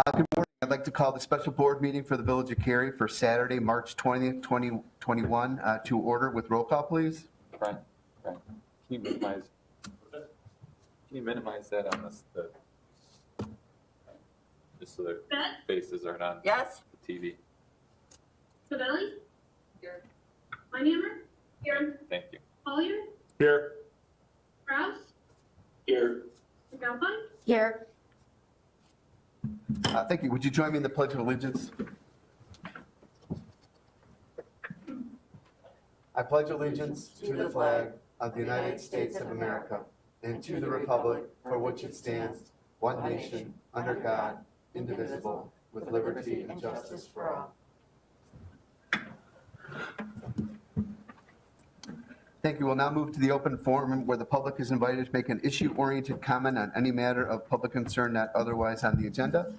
Good morning. I'd like to call the special board meeting for the Village of Cary for Saturday, March 20th, 2021 to order with roll call, please. Brian, can you minimize that on this, just so their faces aren't on the TV? Savelli? Here. Meinhammer? Here. Thank you. Collier? Here. Kraus? Here. McAlpine? Here. Thank you. Would you join me in the Pledge of Allegiance? I pledge allegiance to the flag of the United States of America and to the republic for which it stands, one nation, under God, indivisible, with liberty and justice for all. Thank you. We'll now move to the open forum where the public is invited to make an issue-oriented comment on any matter of public concern not otherwise on the agenda.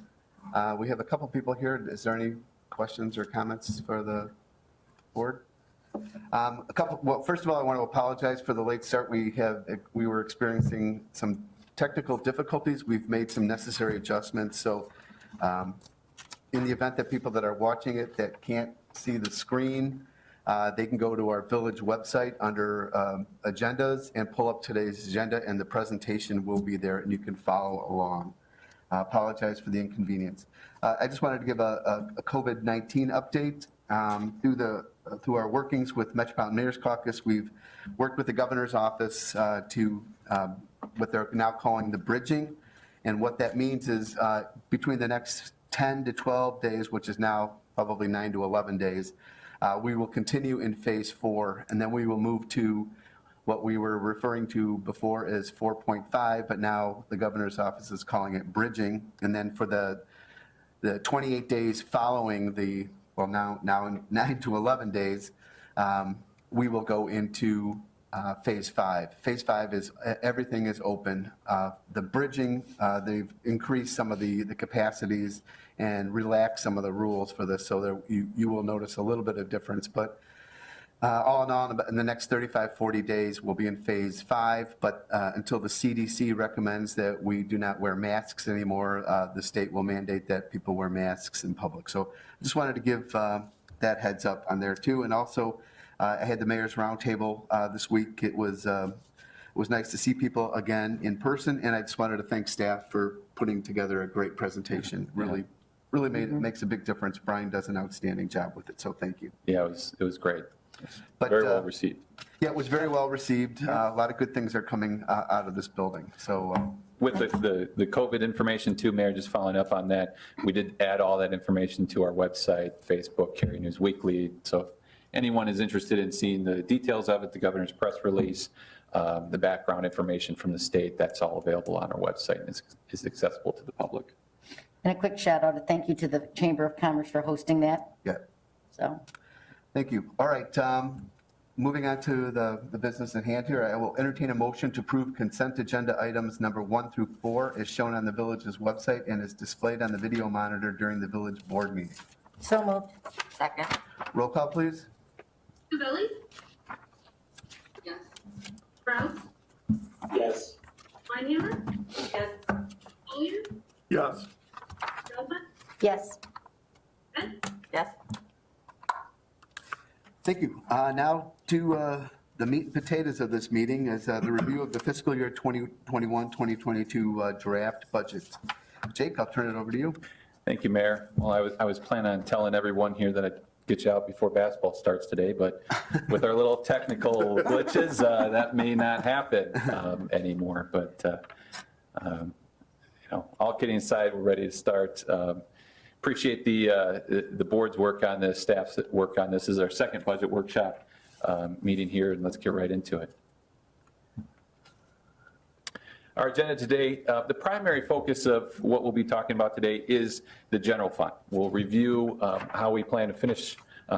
We have a couple people here. Is there any questions or comments for the board? Well, first of all, I want to apologize for the late start. We were experiencing some technical difficulties. We've made some necessary adjustments. So in the event that people that are watching it that can't see the screen, they can go to our village website under agendas and pull up today's agenda, and the presentation will be there and you can follow along. Apologize for the inconvenience. I just wanted to give a COVID-19 update. Through our workings with Metropolitan Mayor's Caucus, we've worked with the governor's office to what they're now calling the bridging. And what that means is between the next 10 to 12 days, which is now probably 9 to 11 days, we will continue in phase 4, and then we will move to what we were referring to before as 4.5, but now the governor's office is calling it bridging. And then for the 28 days following the, well, now 9 to 11 days, we will go into phase 5. Phase 5 is everything is open. The bridging, they've increased some of the capacities and relaxed some of the rules for this, so that you will notice a little bit of difference. But all in all, in the next 35, 40 days, we'll be in phase 5, but until the CDC recommends that we do not wear masks anymore, the state will mandate that people wear masks in public. So I just wanted to give that heads up on there too. And also, I had the Mayor's Roundtable this week. It was nice to see people again in person, and I just wanted to thank staff for putting together a great presentation. Really makes a big difference. Brian does an outstanding job with it, so thank you. Yeah, it was great. But, very well received. Yeah, it was very well received. A lot of good things are coming out of this building. So with the COVID information too, Mayor, just following up on that, we did add all that information to our website, Facebook, Cary News Weekly. So if anyone is interested in seeing the details of it, the governor's press release, the background information from the state, that's all available on our website and is accessible to the public. And a quick shout out, thank you to the Chamber of Commerce for hosting that. yeah. So. Thank you. All right, moving on to the business at hand here, I will entertain a motion to approve consent agenda items number 1 through 4 as shown on the village's website and is displayed on the video monitor during the village board meeting. So moved. Second. Roll call, please. Savelli? Yes. Kraus? Yes. Meinhammer? Yes. Collier? Yes. McAlpine? Yes. Yes. Thank you. Now to the meat and potatoes of this meeting is the review of the fiscal year 2021-2022 draft budget. Jake, I'll turn it over to you. Thank you, Mayor. Well, I was planning on telling everyone here that I'd get you out before basketball starts today, but with our little technical glitches, that may not happen anymore. But all kidding aside, we're ready to start. Appreciate the board's work on this, staff's work on this. This is our second budget workshop meeting here, and let's get right into it. Our agenda today, the primary focus of what we'll be talking about today is the general fund. We'll review how we plan to finish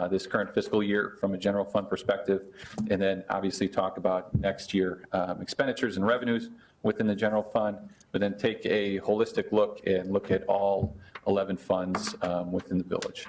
this current fiscal year from a general fund perspective, and then obviously talk about next year expenditures and revenues within the general fund, but then take a holistic look and look at all 11 funds within the village.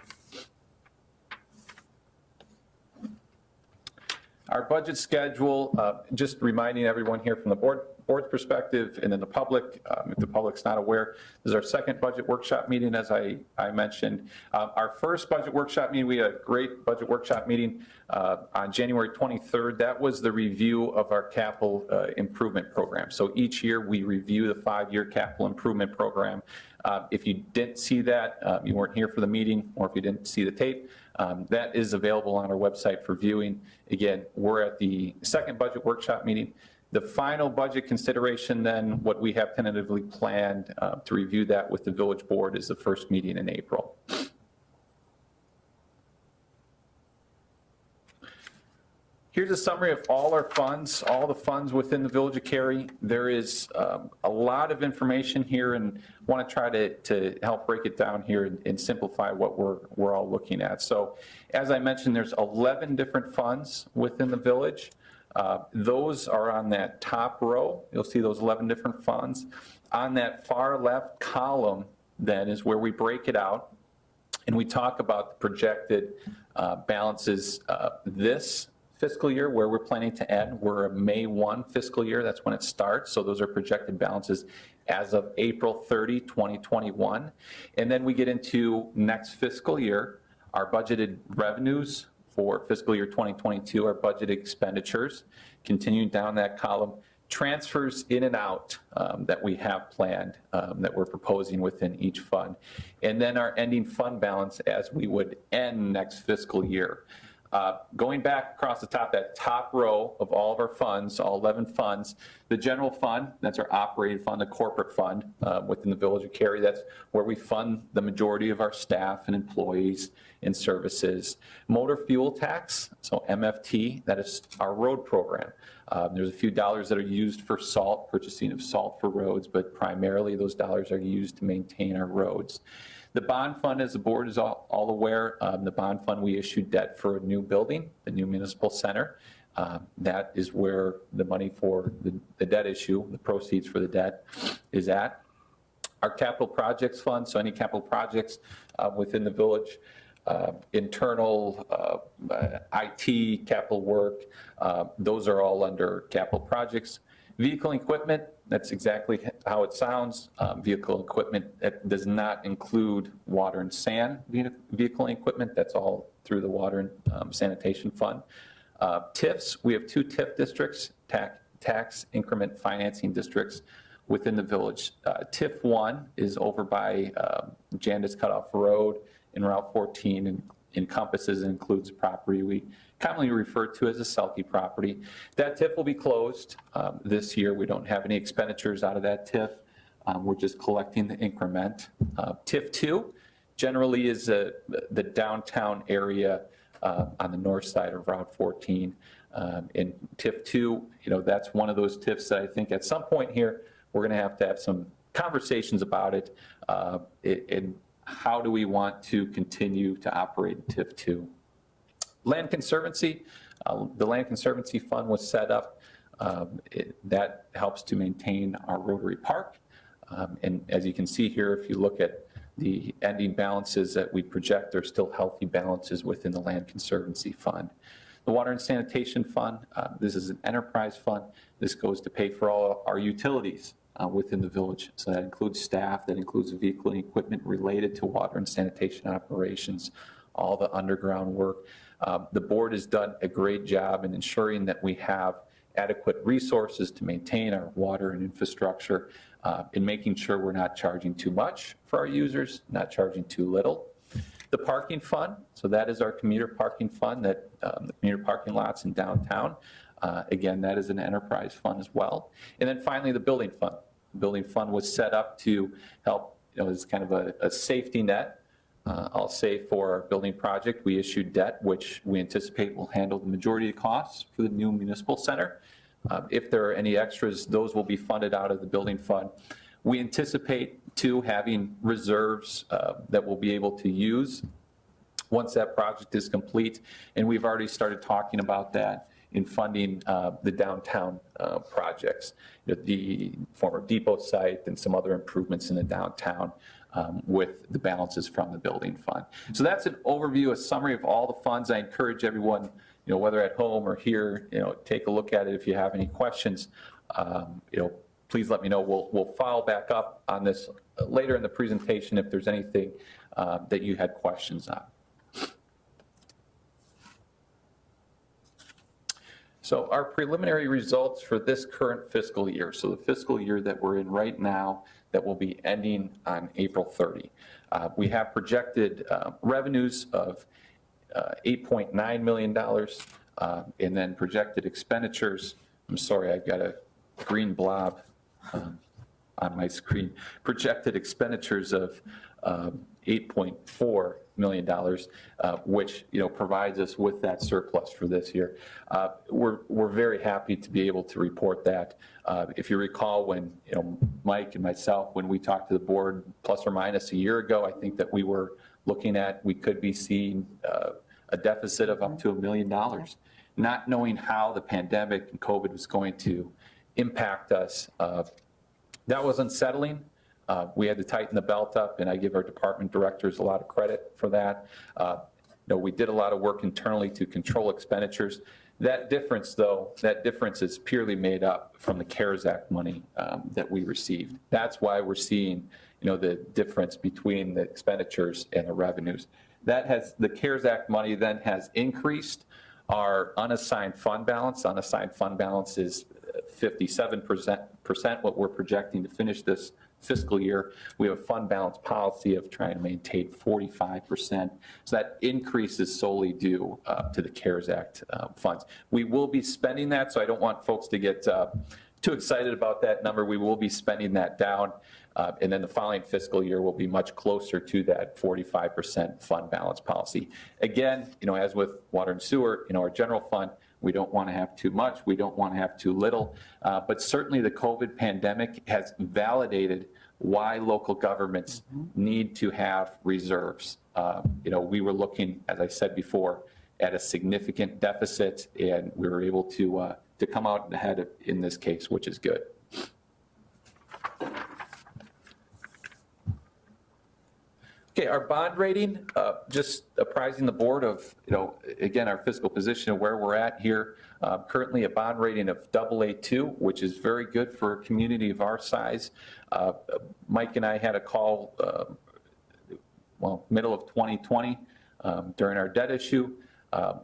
Our budget schedule, just reminding everyone here from the board board's perspective and then the public, if the public's not aware, this is our second budget workshop meeting, as I mentioned. Our first budget workshop meeting, we had a great budget workshop meeting on January 23rd. That was the review of our capital improvement program. So each year we review the 5-year capital improvement program. If you didn't see that, you weren't here for the meeting, or if you didn't see the tape, that is available on our website for viewing. Again, we're at the second budget workshop meeting. The final budget consideration, then, what we have tentatively planned to review that with the village board, is the first meeting in April. Here's a summary of all our funds, all the funds within the Village of Cary. There is a lot of information here, and want to try to help break it down here and simplify what we're all looking at. So as I mentioned, there's 11 different funds within the village. Those are on that top row. You'll see those 11 different funds. On that far left column, then, is where we break it out, and we talk about the projected balances this fiscal year, where we're planning to end. We're a May 1 fiscal year. That's when it starts. So those are projected balances as of April 30, 2021. And then we get into next fiscal year, our budgeted revenues for fiscal year 2022, our budgeted expenditures, continuing down that column, transfers in and out that we have planned, that we're proposing within each fund, and then our ending fund balance as we would end next fiscal year. Going back across the top, that top row of all of our funds, all 11 funds, the general fund, that's our operating fund, the corporate fund within the Village of Cary. That's where we fund the majority of our staff and employees and services. Motor fuel tax, so MFT, that is our road program. There's a few dollars that are used for salt, purchasing of salt for roads, but primarily those dollars are used to maintain our roads. The bond fund, as the board is all aware, the bond fund, we issued debt for a new building, the new municipal center. That is where the money for the debt issue, the proceeds for the debt, is at. Our capital projects fund, so any capital projects within the village, internal IT, capital work, those are all under capital projects. Vehicle and equipment, that's exactly how it sounds. Vehicle and equipment, that does not include water and sand vehicle and equipment. That's all through the water and sanitation fund. TIFs, we have 2 TIF districts, tax increment financing districts within the village. TIF 1 is over by Jandis Cutoff Road in Route 14, and encompasses and includes property we commonly refer to as a Selkie property. That TIF will be closed this year. We don't have any expenditures out of that TIF. We're just collecting the increment. TIF 2 generally is the downtown area on the north side of Route 14. In TIF 2, that's one of those TIFs that I think at some point here, we're going to have some conversations about it, and how do we want to continue to operate in TIF 2. Land Conservancy, the Land Conservancy Fund was set up. That helps to maintain our Rotary Park. And as you can see here, if you look at the ending balances that we project, there's still healthy balances within the Land Conservancy Fund. The Water and Sanitation Fund, this is an enterprise fund. This goes to pay for all our utilities within the village. So that includes staff, that includes vehicle and equipment related to water and sanitation operations, all the underground work. The board has done a great job in ensuring that we have adequate resources to maintain our water and infrastructure, in making sure we're not charging too much for our users, not charging too little. The parking fund, so that is our commuter parking fund, that the commuter parking lots in downtown. Again, that is an enterprise fund as well. And then finally, the building fund. The building fund was set up to help, as kind of a safety net, I'll say, for our building project. We issued debt, which we anticipate will handle the majority of the costs for the new municipal center. If there are any extras, those will be funded out of the building fund. We anticipate, too, having reserves that we'll be able to use once that project is complete, and we've already started talking about that in funding the downtown projects, the former depot site and some other improvements in the downtown, with the balances from the building fund. So that's an overview, a summary of all the funds. I encourage everyone, whether at home or here, take a look at it. If you have any questions, please let me know. We'll follow back up on this later in the presentation if there's anything that you had questions on. So our preliminary results for this current fiscal year, so the fiscal year that we're in right now, that will be ending on April 30. We have projected revenues of $8.9 million, and then projected expenditures. I'm sorry, I've got a green blob on my screen. Projected expenditures of $8.4 million, which provides us with that surplus for this year. We're very happy to be able to report that. If you recall, when Mike and myself, when we talked to the board plus or minus a year ago, I think that we were looking at, we could be seeing a deficit of up to $1 million, not knowing how the pandemic and COVID was going to impact us. That was unsettling. We had to tighten the belt up, and I give our department directors a lot of credit for that. We did a lot of work internally to control expenditures. That difference, though, is purely made up from the CARES Act money that we received. That's why we're seeing, the difference between the expenditures and the revenues. The CARES Act money then has increased our unassigned fund balance. Unassigned fund balance is 57% what we're projecting to finish this fiscal year. We have a fund balance policy of trying to maintain 45%. So that increase is solely due to the CARES Act funds. We will be spending that, so I don't want folks to get too excited about that number. We will be spending that down, and then the following fiscal year will be much closer to that 45% fund balance policy. Again, as with water and sewer, our general fund, we don't want to have too much. We don't want to have too little. But certainly the COVID pandemic has validated why local governments need to have reserves. We were looking, as I said before, at a significant deficit, and we were able to come out ahead in this case, which is good. Okay, our bond rating, just apprising the board of, again, our fiscal position of where we're at here. Currently a bond rating of AA2, which is very good for a community of our size. Mike and I had a call, middle of 2020 during our debt issue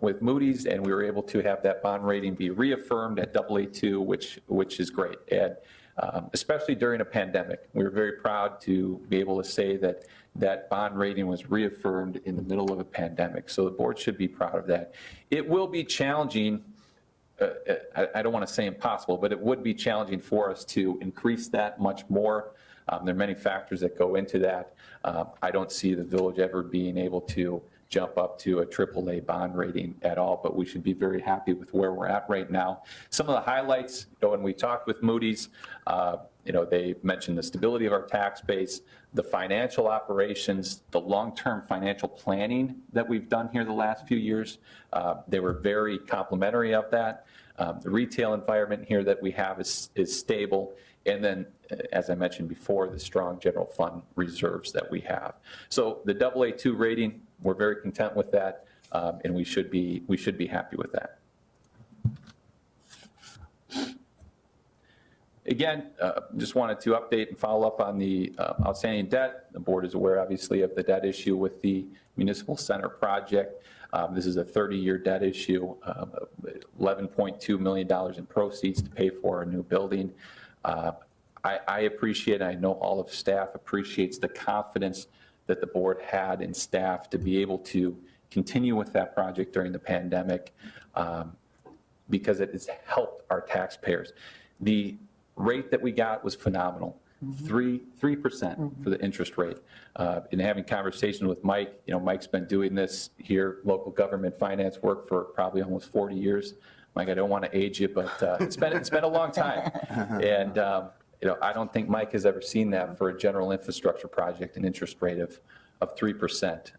with Moody's, and we were able to have that bond rating be reaffirmed at AA2, which is great. And especially during a pandemic, we were very proud to be able to say that that bond rating was reaffirmed in the middle of a pandemic. So the board should be proud of that. It will be challenging, I don't want to say impossible, but it would be challenging for us to increase that much more. There are many factors that go into that. I don't see the village ever being able to jump up to a AAA bond rating at all, but we should be very happy with where we're at right now. Some of the highlights, when we talked with Moody's, they mentioned the stability of our tax base, the financial operations, the long-term financial planning that we've done here the last few years. They were very complimentary of that. The retail environment here that we have is stable. And then, as I mentioned before, the strong general fund reserves that we have. So the AA2 rating, we're very content with that, and we should be happy with that. Again, just wanted to update and follow up on the outstanding debt. The board is aware, obviously, of the debt issue with the municipal center project. This is a 30-year debt issue, $11.2 million in proceeds to pay for a new building. I appreciate, I know all of staff appreciates the confidence that the board had in staff to be able to continue with that project during the pandemic because it has helped our taxpayers. The rate that we got was phenomenal, 3% for the interest rate. In having conversations with Mike, Mike's been doing this here, local government finance work for probably almost 40 years. Mike, I don't want to age you, but it's been a long time. And I don't think Mike has ever seen that for a general infrastructure project, an interest rate of 3%.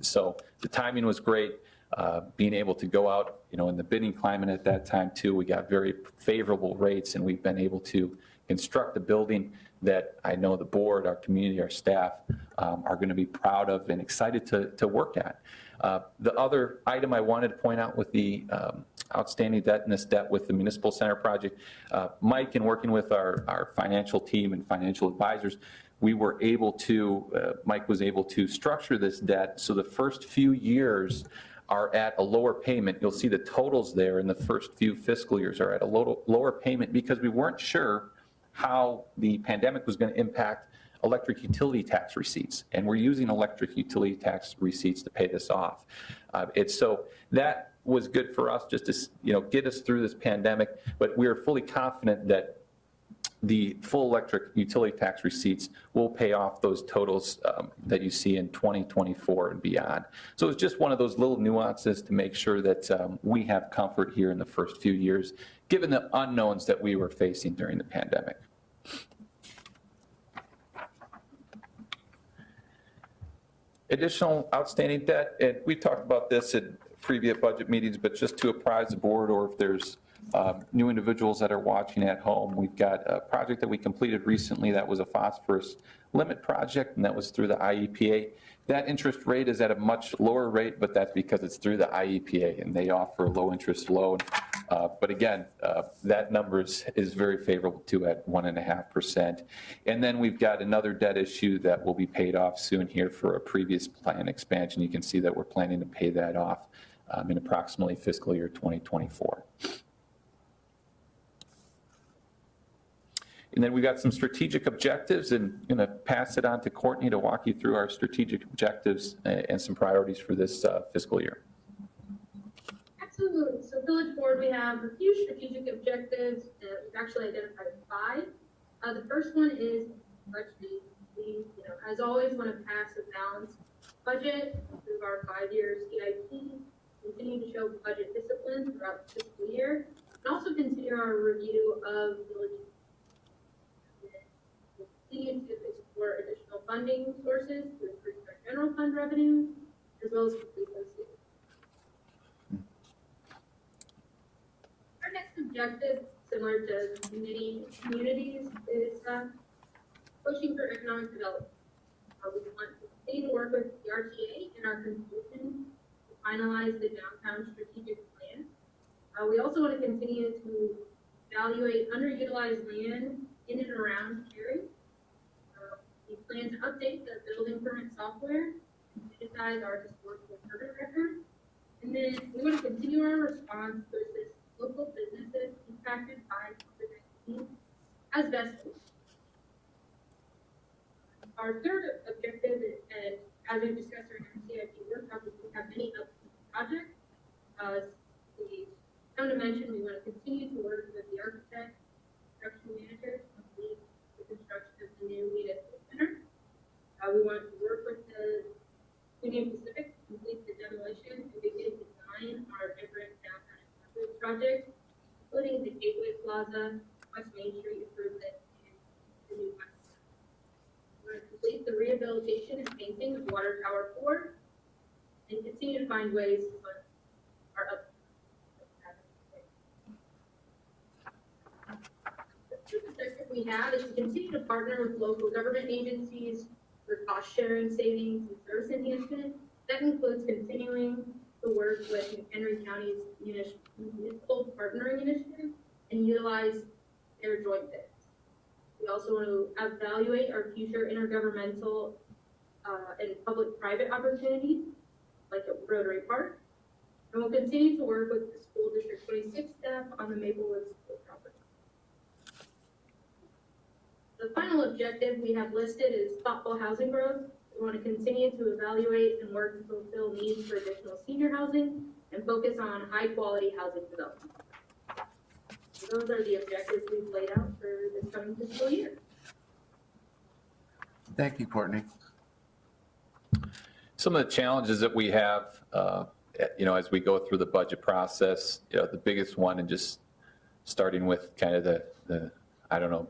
So the timing was great. Being able to go out, in the bidding climate at that time too, we got very favorable rates, and we've been able to construct a building that I know the board, our community, our staff are going to be proud of and excited to work at. The other item I wanted to point out with the outstanding debt, and this debt with the Municipal Center project. Mike, in working with our financial team and financial advisors, we were able to, Mike was able to structure this debt so the first few years are at a lower payment. You'll see the totals there in the first few fiscal years are at a lower payment because we weren't sure how the pandemic was going to impact electric utility tax receipts, and we're using electric utility tax receipts to pay this off. So that was good for us just to get us through this pandemic, but we are fully confident that the full electric utility tax receipts will pay off those totals that you see in 2024 and beyond. So it's just one of those little nuances to make sure that we have comfort here in the first few years, given the unknowns that we were facing during the pandemic. Additional outstanding debt, and we talked about this at previous budget meetings, but just to apprise the board, or if there's new individuals that are watching at home, we've got a project that we completed recently that was a phosphorus limit project, and that was through the IEPA. That interest rate is at a much lower rate, but that's because it's through the IEPA, and they offer a low interest loan. But again, that number is very favorable too at 1.5%. And then we've got another debt issue that will be paid off soon here for a previous plan expansion. You can see that we're planning to pay that off in approximately fiscal year 2024. And then we got some strategic objectives, and I'm going to pass it on to Courtney to walk you through our strategic objectives and some priorities for this fiscal year. Absolutely. So Village Board, we have a few strategic objectives. We've actually identified 5. The first one is budgeting. We, as always, want to pass a balanced budget through our 5-year CIP, continue to show budget discipline throughout the fiscal year, and also continue our review of village. Continue to explore additional funding sources to increase our general fund revenues, as well as complete those savings. Our next objective, similar to communities, is pushing for economic development. We want to continue to work with the RTA and our consultants to finalize the downtown strategic plan. We also want to continue to evaluate underutilized land in and around Cary. We plan to update the building permit software and digitize our historical permit record. And then we want to continue our response to assist local businesses impacted by COVID-19 as best we can. Our third objective, and as we've discussed during our CIP workshop, is we have many upcoming projects. We come to mention we want to continue to work with the architect, construction manager, to complete the construction of the new municipal center. We want to work with the Union Pacific to complete the demolition and begin design our different downtown projects, including the Gateway Plaza, West Main Street improvement, and the new bus. We're going to complete the rehabilitation and painting of Water Tower 4 and continue to find ways to fund our upcoming. The objective we have is to continue to partner with local government agencies for cost sharing, savings, and service enhancement. That includes continuing to work with McHenry County's municipal partnering initiative and utilize their joint bids. We also want to evaluate our future intergovernmental and public-private opportunities, like at Rotary Park. And we'll continue to work with the School District 26 staff on the Maplewood School property. The final objective we have listed is thoughtful housing growth. We want to continue to evaluate and work to fulfill needs for additional senior housing and focus on high-quality housing development. So those are the objectives we've laid out for this coming fiscal year. Thank you, Courtney. Some of the challenges that we have, as we go through the budget process, the biggest one, and just starting with kind of the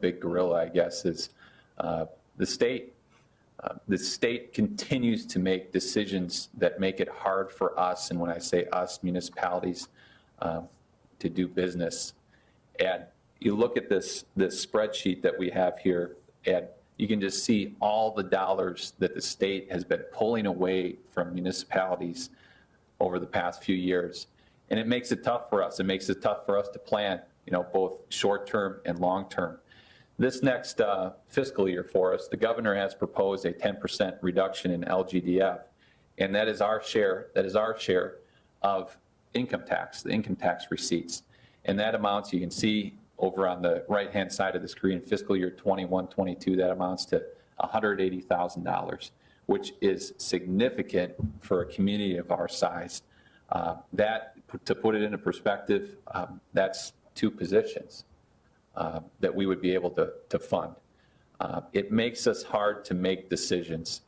big gorilla, I guess, is the state. The state continues to make decisions that make it hard for us, and when I say us, municipalities, to do business. And you look at this spreadsheet that we have here, and you can just see all the dollars that the state has been pulling away from municipalities over the past few years. And it makes it tough for us. It makes it tough for us to plan, both short-term and long-term. This next fiscal year for us, the governor has proposed a 10% reduction in LGDF, and that is our share of income tax, the income tax receipts. And that amounts, you can see over on the right-hand side of the screen, fiscal year 21-22, that amounts to $180,000, which is significant for a community of our size. To put it into perspective, that's 2 positions that we would be able to fund. It makes us hard to make decisions.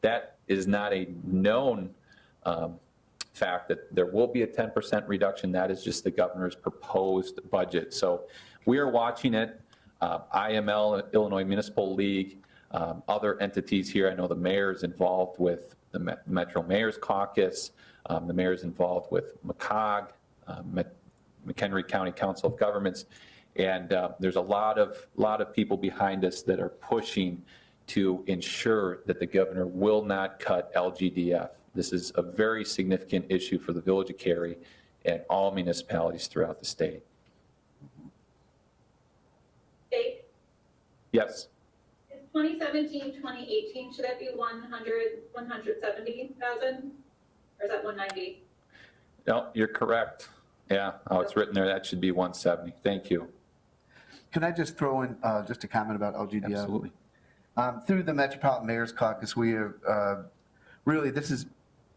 That is not a known fact that there will be a 10% reduction. That is just the governor's proposed budget. So we are watching it. IML, Illinois Municipal League, other entities here. I know the mayor's involved with the Metro Mayor's Caucus. The mayor's involved with McCog, McHenry County Council of Governments. And there's a lot of people behind us that are pushing to ensure that the governor will not cut LGDF. This is a very significant issue for the Village of Cary and all municipalities throughout the state. Dave, Yes. is 2017, 2018, should that be 170,000? Or is that 190? No, you're correct. Yeah, how it's written there, that should be 170. Thank you. Can I just throw in just a comment about LGDF? Absolutely. Through the Metropolitan Mayor's Caucus, we are really, this is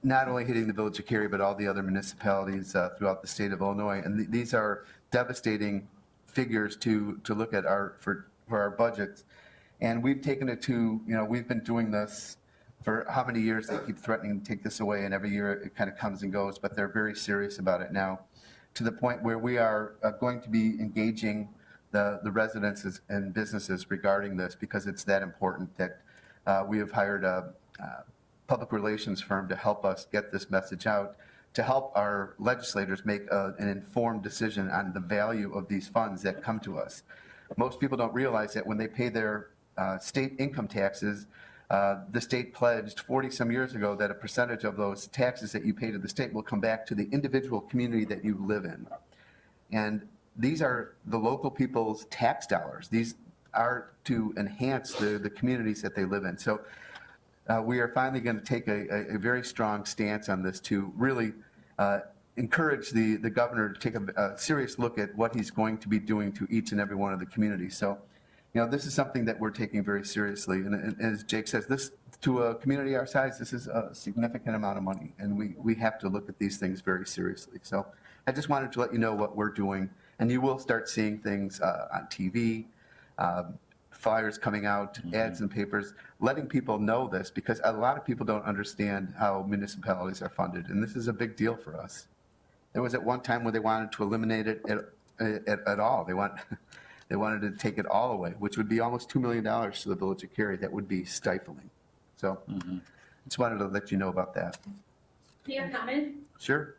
not only hitting the Village of Cary, but all the other municipalities throughout the state of Illinois. And these are devastating figures to look at for our budgets. And we've taken it to, we've been doing this for how many years. They keep threatening to take this away, and every year it kind of comes and goes, but they're very serious about it now, to the point where we are going to be engaging the residents and businesses regarding this, because it's that important that we have hired a public relations firm to help us get this message out, to help our legislators make an informed decision on the value of these funds that come to us. Most people don't realize that when they pay their state income taxes, the state pledged 40-some years ago that a percentage of those taxes that you pay to the state will come back to the individual community that you live in. And these are the local people's tax dollars. These are to enhance the communities that they live in. So we are finally going to take a very strong stance on this to really encourage the governor to take a serious look at what he's going to be doing to each and every one of the communities. So, this is something that we're taking very seriously. And as Jake says, this, to a community our size, this is a significant amount of money, and we have to look at these things very seriously. So I just wanted to let you know what we're doing, and you will start seeing things on TV, flyers coming out, ads in papers, letting people know this, because a lot of people don't understand how municipalities are funded, and this is a big deal for us. There was at one time when they wanted to eliminate it at all. They wanted to take it all away, which would be almost $2 million to the Village of Cary. That would be stifling. So just wanted to let you know about that. May I comment? Sure.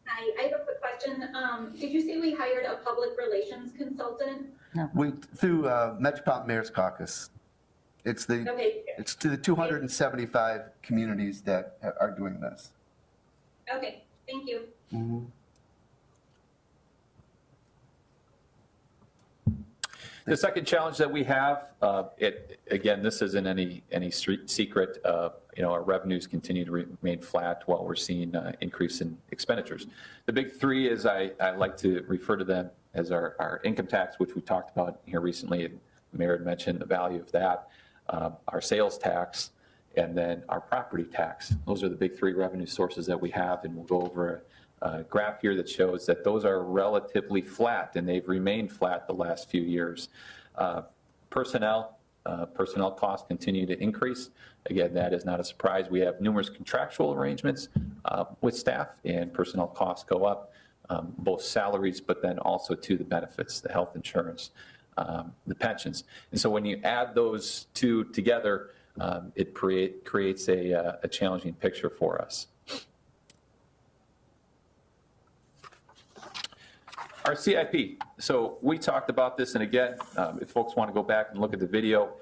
Hi, I have a quick question. Did you say we hired a public relations consultant? Through Metropolitan Mayor's Caucus. It's to the 275 communities that are doing this. Okay, thank you. The second challenge that we have, again, this isn't any secret. Our revenues continue to remain flat while we're seeing increase in expenditures. The big three is I like to refer to them as our income tax, which we talked about here recently. And the mayor had mentioned the value of that, our sales tax, and then our property tax. Those are the big three revenue sources that we have, and we'll go over a graph here that shows that those are relatively flat, and they've remained flat the last few years. Personnel costs continue to increase. Again, that is not a surprise. We have numerous contractual arrangements with staff, and personnel costs go up, both salaries, but then also to the benefits, the health insurance, the pensions. And so when you add those two together, it creates a challenging picture for us. Our CIP. So we talked about this, and again, if folks want to go back and look at the video,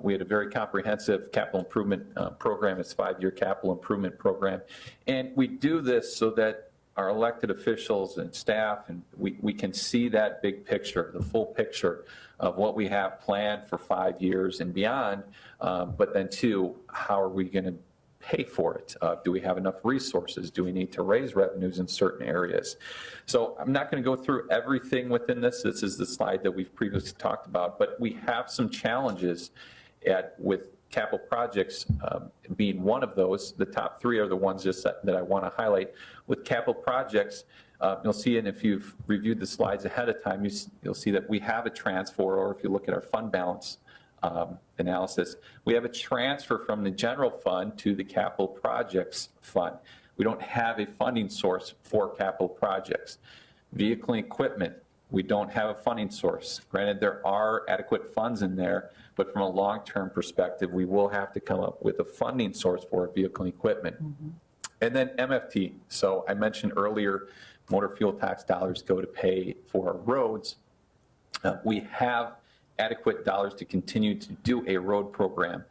we had a very comprehensive capital improvement program. It's a 5-year capital improvement program. And we do this so that our elected officials and staff, and we can see that big picture, the full picture of what we have planned for 5 years and beyond. But then two, how are we going to pay for it? Do we have enough resources? Do we need to raise revenues in certain areas? So I'm not going to go through everything within this. This is the slide that we've previously talked about, but we have some challenges with capital projects being one of those. The top three are the ones just that I want to highlight. With capital projects, you'll see, and if you've reviewed the slides ahead of time, you'll see that we have a transfer, or if you look at our fund balance analysis, we have a transfer from the general fund to the capital projects fund. We don't have a funding source for capital projects. Vehicle and equipment, we don't have a funding source. Granted, there are adequate funds in there, but from a long-term perspective, we will have to come up with a funding source for vehicle and equipment. And then MFT. So I mentioned earlier, motor fuel tax dollars go to pay for our roads. We have adequate dollars to continue to do a road program,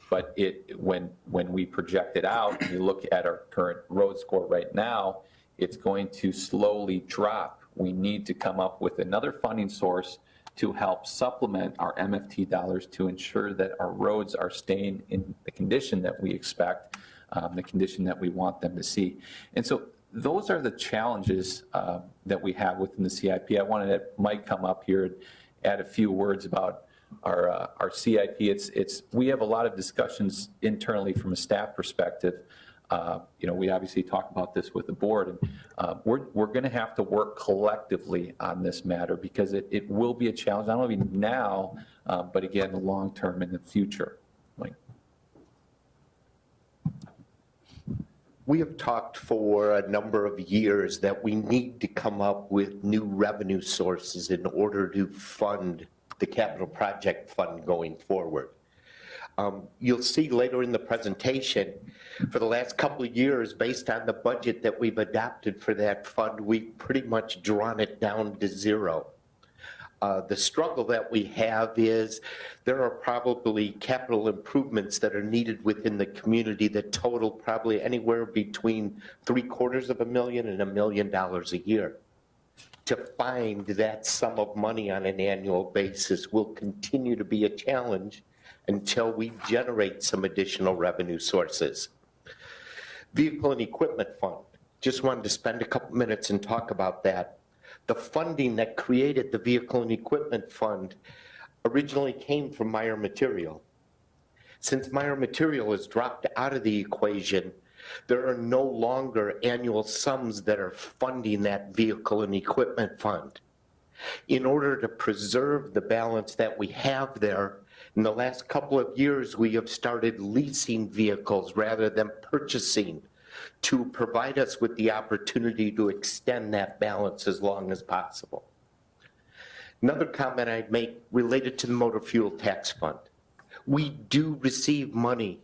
but when we project it out, and you look at our current road score right now, it's going to slowly drop. We need to come up with another funding source to help supplement our MFT dollars to ensure that our roads are staying in the condition that we expect, the condition that we want them to see. And so those are the challenges that we have within the CIP. I wanted to Mike come up here and add a few words about our CIP. We have a lot of discussions internally from a staff perspective. We obviously talk about this with the board, and we're going to have to work collectively on this matter because it will be a challenge, not only now, but again, the long term in the future. Mike. We have talked for a number of years that we need to come up with new revenue sources in order to fund the capital project fund going forward. You'll see later in the presentation, for the last couple of years, based on the budget that we've adopted for that fund, we've pretty much drawn it down to zero. The struggle that we have is there are probably capital improvements that are needed within the community that total probably anywhere between $750,000 and $1 million a year. To find that sum of money on an annual basis will continue to be a challenge until we generate some additional revenue sources. Vehicle and Equipment Fund. Just wanted to spend a couple minutes and talk about that. The funding that created the Vehicle and Equipment Fund originally came from Meyer Material. Since Meyer Material has dropped out of the equation, there are no longer annual sums that are funding that Vehicle and Equipment Fund. In order to preserve the balance that we have there, in the last couple of years, we have started leasing vehicles rather than purchasing to provide us with the opportunity to extend that balance as long as possible. Another comment I'd make related to the motor fuel tax fund. We do receive money,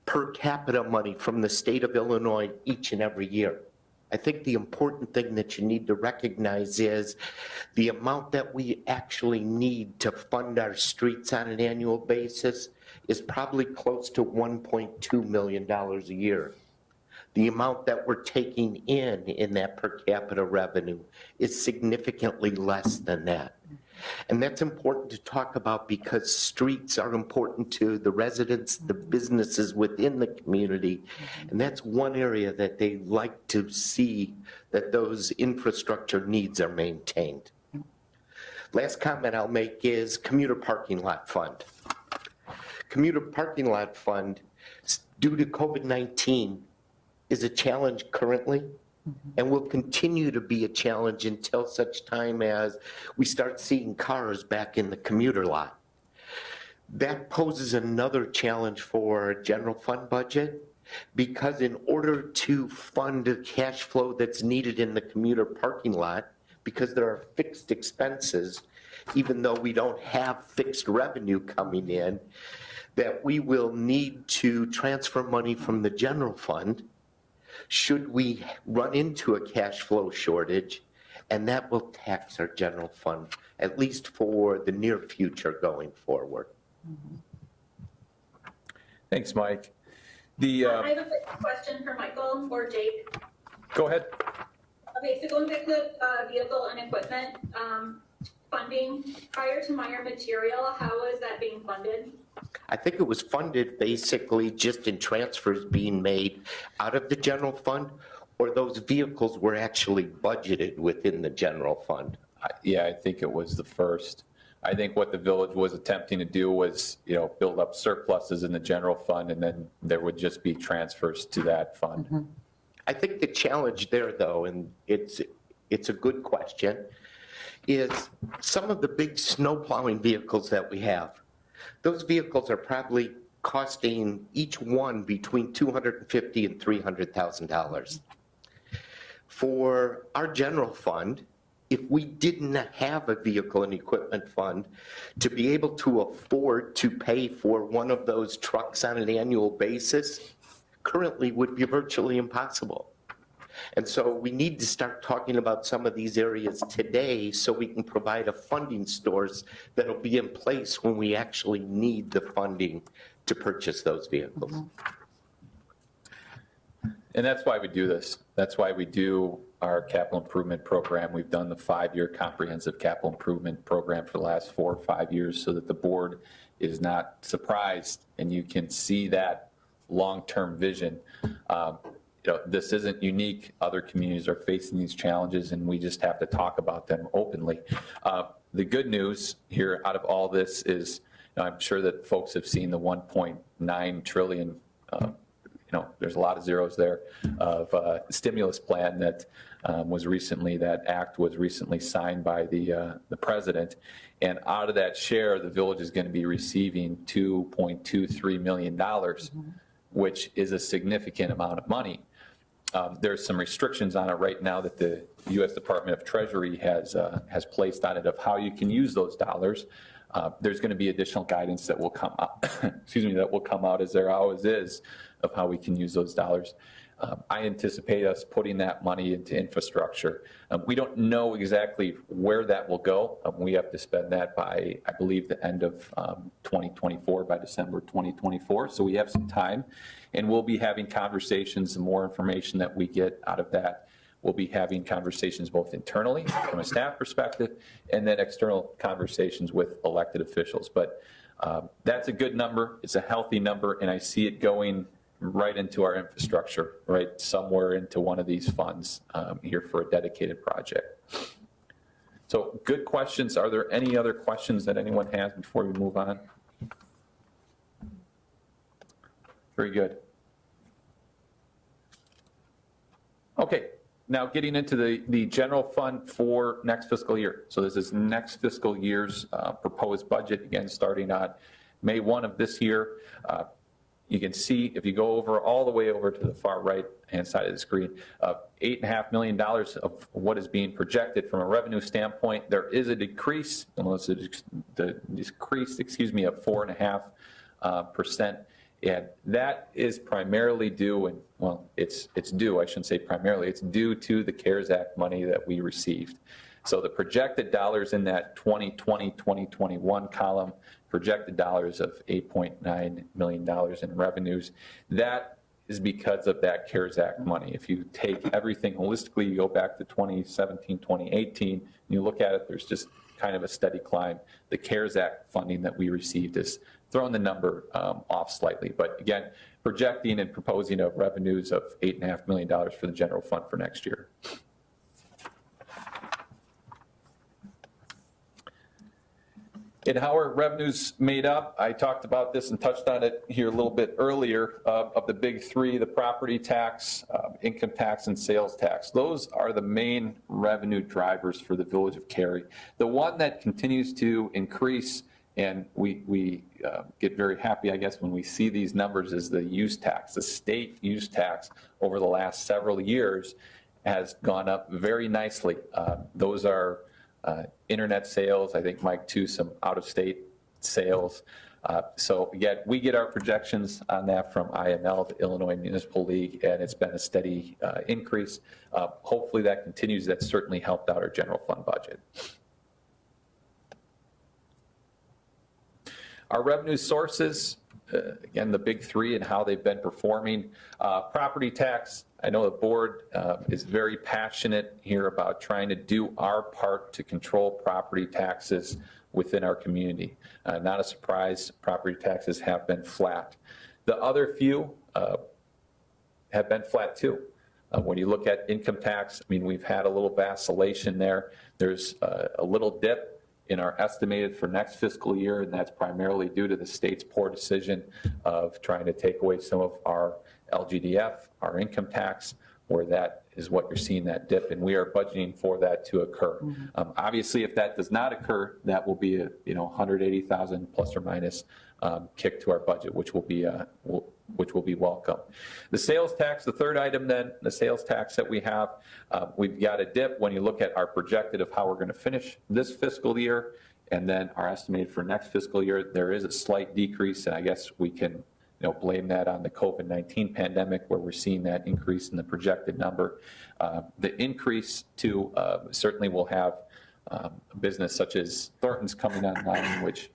per capita money, from the state of Illinois each and every year. I think the important thing that you need to recognize is the amount that we actually need to fund our streets on an annual basis is probably close to $1.2 million a year. The amount that we're taking in that per capita revenue is significantly less than that. And that's important to talk about because streets are important to the residents, the businesses within the community. And that's one area that they like to see that those infrastructure needs are maintained. Last comment I'll make is Commuter Parking Lot Fund. Commuter Parking Lot Fund, due to COVID-19, is a challenge currently and will continue to be a challenge until such time as we start seeing cars back in the commuter lot. That poses another challenge for our general fund budget because in order to fund the cash flow that's needed in the commuter parking lot, because there are fixed expenses, even though we don't have fixed revenue coming in, that we will need to transfer money from the general fund should we run into a cash flow shortage, and that will tax our general fund, at least for the near future going forward. Thanks, Mike. I have a quick question for Michael or Jake. Go ahead. Okay, so going back to the vehicle and equipment funding, prior to Meyer Material, how is that being funded? I think it was funded basically just in transfers being made out of the general fund, or those vehicles were actually budgeted within the general fund. Yeah, I think it was the first. I think what the village was attempting to do was, build up surpluses in the general fund, and then there would just be transfers to that fund. I think the challenge there, though, and it's a good question, is some of the big snow plowing vehicles that we have, those vehicles are probably costing each one between $250,000 and $300,000. For our general fund, if we didn't have a vehicle and equipment fund, to be able to afford to pay for one of those trucks on an annual basis currently would be virtually impossible. And so we need to start talking about some of these areas today so we can provide a funding source that'll be in place when we actually need the funding to purchase those vehicles. And that's why we do this. That's why we do our capital improvement program. We've done the 5-year comprehensive capital improvement program for the last 4 or 5 years so that the board is not surprised and you can see that long-term vision. This isn't unique. Other communities are facing these challenges and we just have to talk about them openly. The good news here out of all this is, I'm sure that folks have seen the 1.9 trillion, there's a lot of zeros there, of stimulus plan that that act was recently signed by the president. And out of that share, the village is going to be receiving $2.23 million, which is a significant amount of money. There's some restrictions on it right now that the U.S. Department of Treasury has placed on it of how you can use those dollars. There's going to be additional guidance that will come out, that will come out, as there always is, of how we can use those dollars. I anticipate us putting that money into infrastructure. We don't know exactly where that will go. We have to spend that by, I believe, the end of 2024, by December 2024. So we have some time, and we'll be having conversations. The more information that we get out of that, we'll be having conversations both internally from a staff perspective and then external conversations with elected officials. But that's a good number. It's a healthy number, and I see it going right into our infrastructure, right somewhere into one of these funds here for a dedicated project. So good questions. Are there any other questions that anyone has before we move on? Very good. Okay, now getting into the general fund for next fiscal year. So this is next fiscal year's proposed budget, again, starting on May 1 of this year. You can see, if you go all the way over to the far right-hand side of the screen, $8.5 million of what is being projected from a revenue standpoint. There is a decrease, almost the decrease, of 4.5%. And that is primarily due, and well, it's due, I shouldn't say primarily, it's due to the CARES Act money that we received. So the projected dollars in that 2020-2021 column, projected dollars of $8.9 million in revenues, that is because of that CARES Act money. If you take everything holistically, you go back to 2017, 2018, and you look at it, there's just kind of a steady climb. The CARES Act funding that we received is throwing the number off slightly. But again, projecting and proposing of revenues of $8.5 million for the general fund for next year. And how are revenues made up? I talked about this and touched on it here a little bit earlier. Of the big three, the property tax, income tax, and sales tax. Those are the main revenue drivers for the Village of Cary. The one that continues to increase, and we get very happy, I guess, when we see these numbers, is the use tax. The state use tax over the last several years has gone up very nicely. Those are internet sales, I think, Mike, too, some out-of-state sales. So again, we get our projections on that from IML, the Illinois Municipal League, and it's been a steady increase. Hopefully that continues. That's certainly helped out our general fund budget. Our revenue sources, again, the big three and how they've been performing. Property tax, I know the board is very passionate here about trying to do our part to control property taxes within our community. Not a surprise, property taxes have been flat. The other few have been flat too. When you look at income tax, I mean, we've had a little vacillation there. There's a little dip in our estimated for next fiscal year, and that's primarily due to the state's poor decision of trying to take away some of our LGDF, our income tax, where that is what you're seeing that dip, and we are budgeting for that to occur. Obviously, if that does not occur, that will be a 180,000 plus or minus kick to our budget, which will be welcome. The sales tax, the third item then, the sales tax that we have, we've got a dip when you look at our projected of how we're going to finish this fiscal year, and then our estimated for next fiscal year, there is a slight decrease, and I guess we can blame that on the COVID-19 pandemic, where we're seeing that increase in the projected number. The increase to certainly will have a business such as Thornton's coming online, which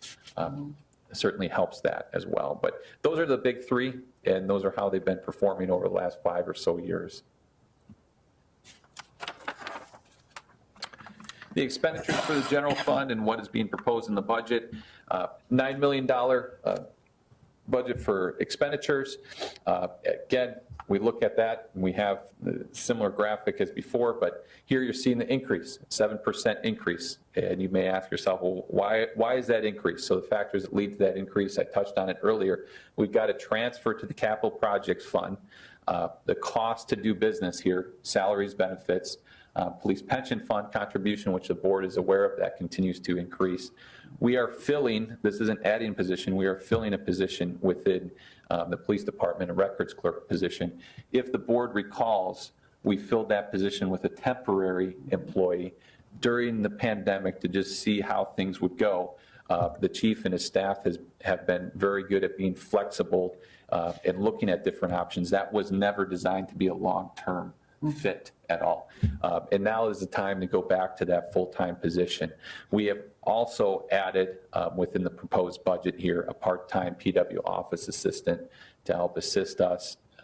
certainly helps that as well. But those are the big three, and those are how they've been performing over the last 5 or so years. The expenditures for the general fund and what is being proposed in the budget, $9 million budget for expenditures. Again, we look at that and we have the similar graphic as before, but here you're seeing the increase, 7% increase. And you may ask yourself, well, why is that increase? So the factors that lead to that increase, I touched on it earlier. We've got a transfer to the capital projects fund, the cost to do business here, salaries, benefits, police pension fund contribution, which the board is aware of, that continues to increase. We are filling, this isn't adding a position, we are filling a position within the police department, a records clerk position. If the board recalls, we filled that position with a temporary employee during the pandemic to just see how things would go. The chief and his staff have been very good at being flexible and looking at different options. That was never designed to be a long-term fit at all. And now is the time to go back to that full-time position. We have also added within the proposed budget here a part-time PW office assistant to help assist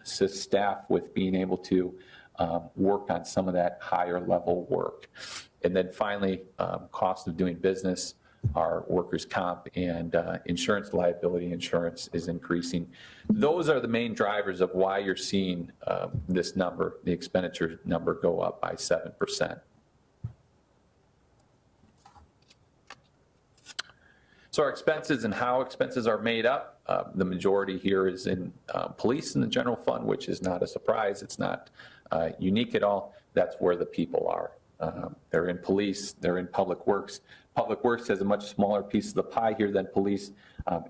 staff with being able to work on some of that higher level work. And then finally, cost of doing business, our workers' comp and insurance liability insurance is increasing. Those are the main drivers of why you're seeing this number, the expenditure number, go up by 7%. So our expenses and how expenses are made up, the majority here is in police and the general fund, which is not a surprise. It's not unique at all. That's where the people are. They're in police, they're in public works. Public works has a much smaller piece of the pie here than police.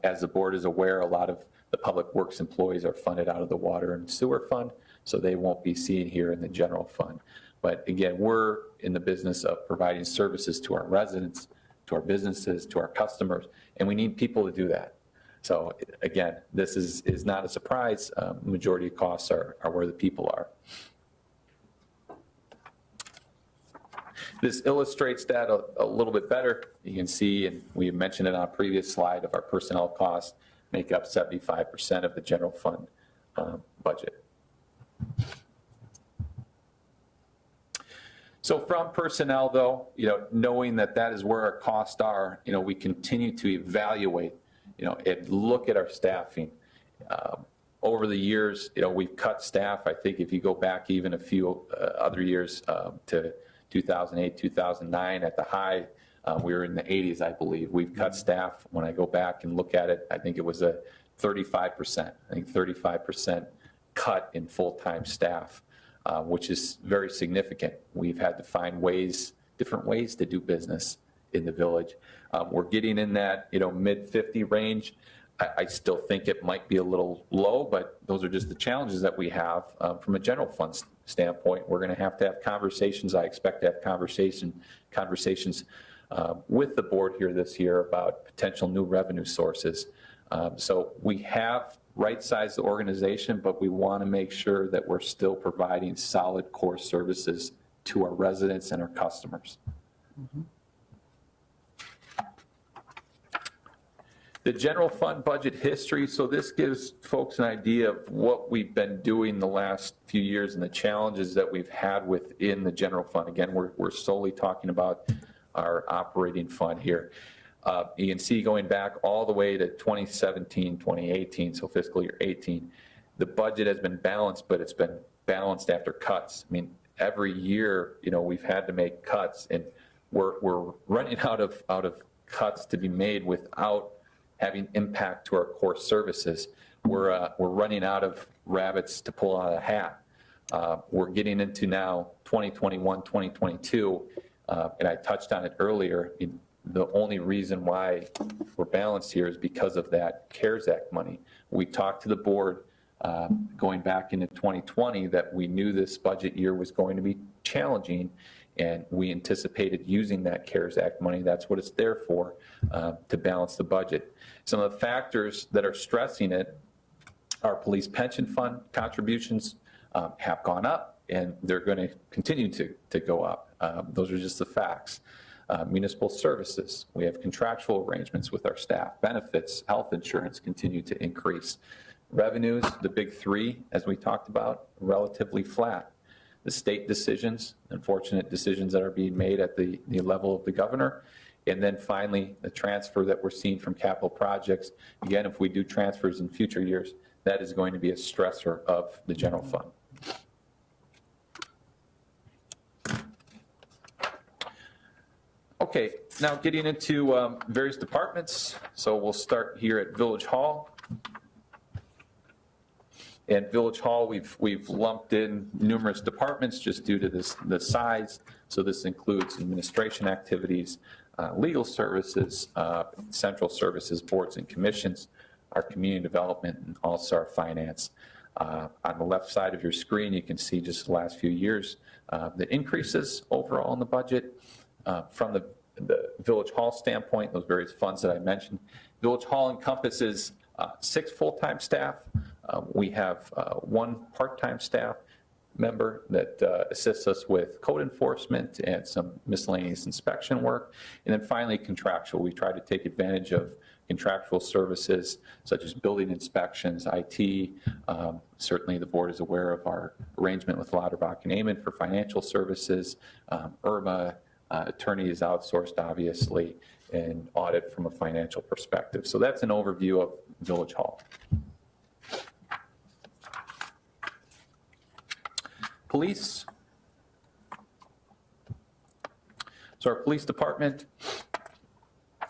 As the board is aware, a lot of the public works employees are funded out of the water and sewer fund, so they won't be seen here in the general fund. But again, we're in the business of providing services to our residents, to our businesses, to our customers, and we need people to do that. So again, this is not a surprise. The majority of costs are where the people are. This illustrates that a little bit better. You can see, and we mentioned it on a previous slide, of our personnel costs make up 75% of the general fund budget. So from personnel, though, knowing that that is where our costs are, we continue to evaluate, and look at our staffing. Over the years, we've cut staff. I think if you go back even a few other years to 2008, 2009 at the high, we were in the 80s, I believe. We've cut staff. When I go back and look at it, I think it was a 35%. I think 35% cut in full-time staff, which is very significant. We've had to find different ways to do business in the village. We're getting in that mid-50 range. I still think it might be a little low, but those are just the challenges that we have from a general fund standpoint. We're going to have conversations. I expect to have conversations with the board here this year about potential new revenue sources. So we have right-sized the organization, but we want to make sure that we're still providing solid core services to our residents and our customers. The general fund budget history, so this gives folks an idea of what we've been doing the last few years and the challenges that we've had within the general fund. Again, we're solely talking about our operating fund here. You can see going back all the way to 2017, 2018, so fiscal year 18, the budget has been balanced, but it's been balanced after cuts. I mean, every year, we've had to make cuts, and we're running out of cuts to be made without having impact to our core services. We're running out of rabbits to pull out of the hat. We're getting into now 2021, 2022, and I touched on it earlier. The only reason why we're balanced here is because of that CARES Act money. We talked to the board going back into 2020 that we knew this budget year was going to be challenging, and we anticipated using that CARES Act money. That's what it's there for, to balance the budget. Some of the factors that are stressing it, our police pension fund contributions have gone up, and they're going to continue to go up. Those are just the facts. Municipal services, we have contractual arrangements with our staff. Benefits, health insurance continue to increase. Revenues, the big three, as we talked about, relatively flat. The state decisions, unfortunate decisions that are being made at the level of the governor. And then finally, the transfer that we're seeing from capital projects. Again, if we do transfers in future years, that is going to be a stressor of the general fund. Okay, now getting into various departments. So we'll start here at Village Hall. And Village Hall, we've lumped in numerous departments just due to the size. So this includes administration activities, legal services, central services, boards and commissions, our community development, and also our finance. On the left side of your screen, you can see just the last few years, the increases overall in the budget. From the Village Hall standpoint, those various funds that I mentioned, Village Hall encompasses 6 full-time staff. We have 1 part-time staff member that assists us with code enforcement and some miscellaneous inspection work. And then finally, contractual. We try to take advantage of contractual services such as building inspections, IT. Certainly the board is aware of our arrangement with Lauterbach and Amon for financial services. IRMA, attorney is outsourced, obviously, and audit from a financial perspective. So that's an overview of Village Hall. Police. So our police department,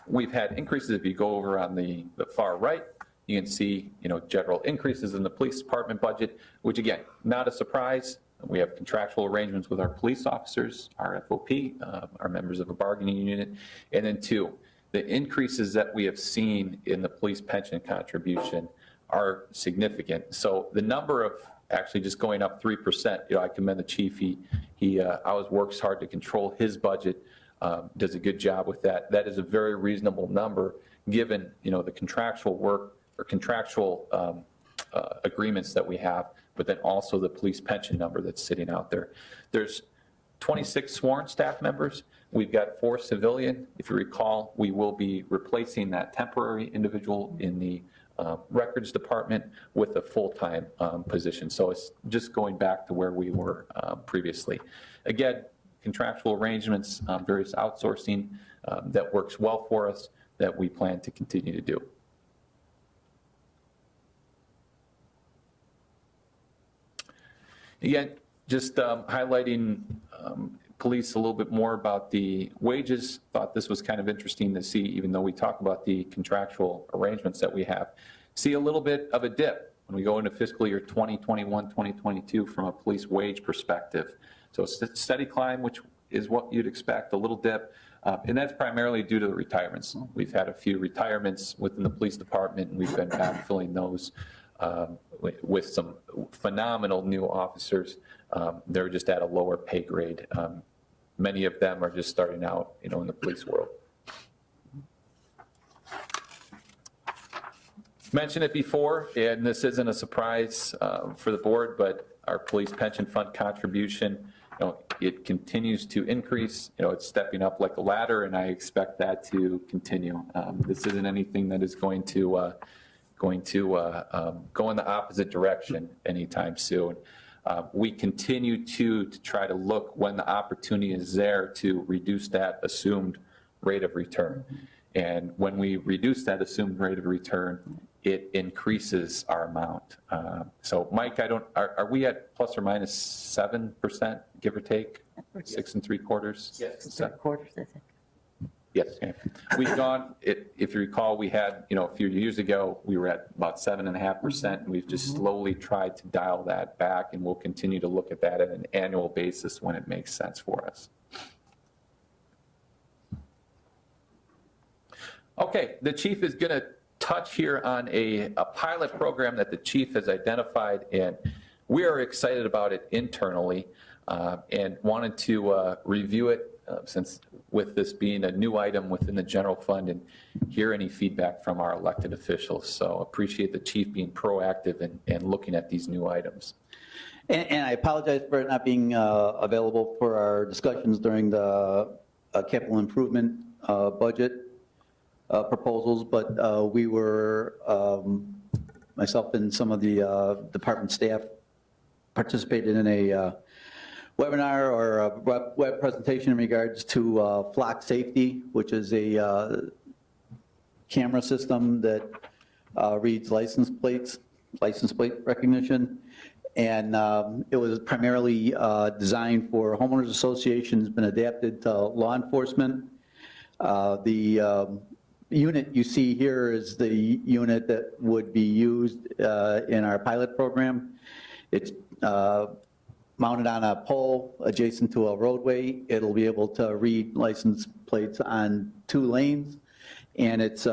we've had increases. If you go over on the far right, you can see, general increases in the police department budget, which again, not a surprise. We have contractual arrangements with our police officers, our FOP, our members of a bargaining unit. And then 2, the increases that we have seen in the police pension contribution are significant. So the number of actually just going up 3%, I commend the chief. He always works hard to control his budget, does a good job with that. That is a very reasonable number given, the contractual work or contractual agreements that we have, but then also the police pension number that's sitting out there. There's 26 sworn staff members. We've got 4 civilian. If you recall, we will be replacing that temporary individual in the records department with a full-time position. So it's just going back to where we were previously. Again, contractual arrangements, various outsourcing that works well for us that we plan to continue to do. Again, just highlighting police a little bit more about the wages. Thought this was kind of interesting to see, even though we talk about the contractual arrangements that we have. See a little bit of a dip when we go into fiscal year 2021, 2022 from a police wage perspective. So steady climb, which is what you'd expect, a little dip. And that's primarily due to the retirements. We've had a few retirements within the police department, and we've been backfilling those with some phenomenal new officers. They're just at a lower pay grade. Many of them are just starting out, in the police world. Mentioned it before, and this isn't a surprise for the board, but our police pension fund contribution it continues to increase. It's stepping up like a ladder, and I expect that to continue. This isn't anything that is going to go in the opposite direction anytime soon. We continue to try to look when the opportunity is there to reduce that assumed rate of return. And when we reduce that assumed rate of return, it increases our amount. So Mike, are we at plus or minus 7%, give or take? 6 3/4? Yes. 3/4, I think. Yes. Okay. We've gone, if you recall, we had, a few years ago, we were at about 7.5%, and we've just slowly tried to dial that back, and we'll continue to look at that at an annual basis when it makes sense for us. Okay, the chief is going to touch here on a pilot program that the chief has identified, and we are excited about it internally and wanted to review it since with this being a new item within the general fund and hear any feedback from our elected officials. So appreciate the chief being proactive and looking at these new items. And I apologize for it not being available for our discussions during the capital improvement budget proposals, but we were, myself and some of the department staff participated in a webinar or a web presentation in regards to flock safety, which is a camera system that reads license plate recognition. And it was primarily designed for homeowners associations, been adapted to law enforcement. The unit you see here is the unit that would be used in our pilot program. It's mounted on a pole adjacent to a roadway. It'll be able to read license plates on 2 lanes, and it's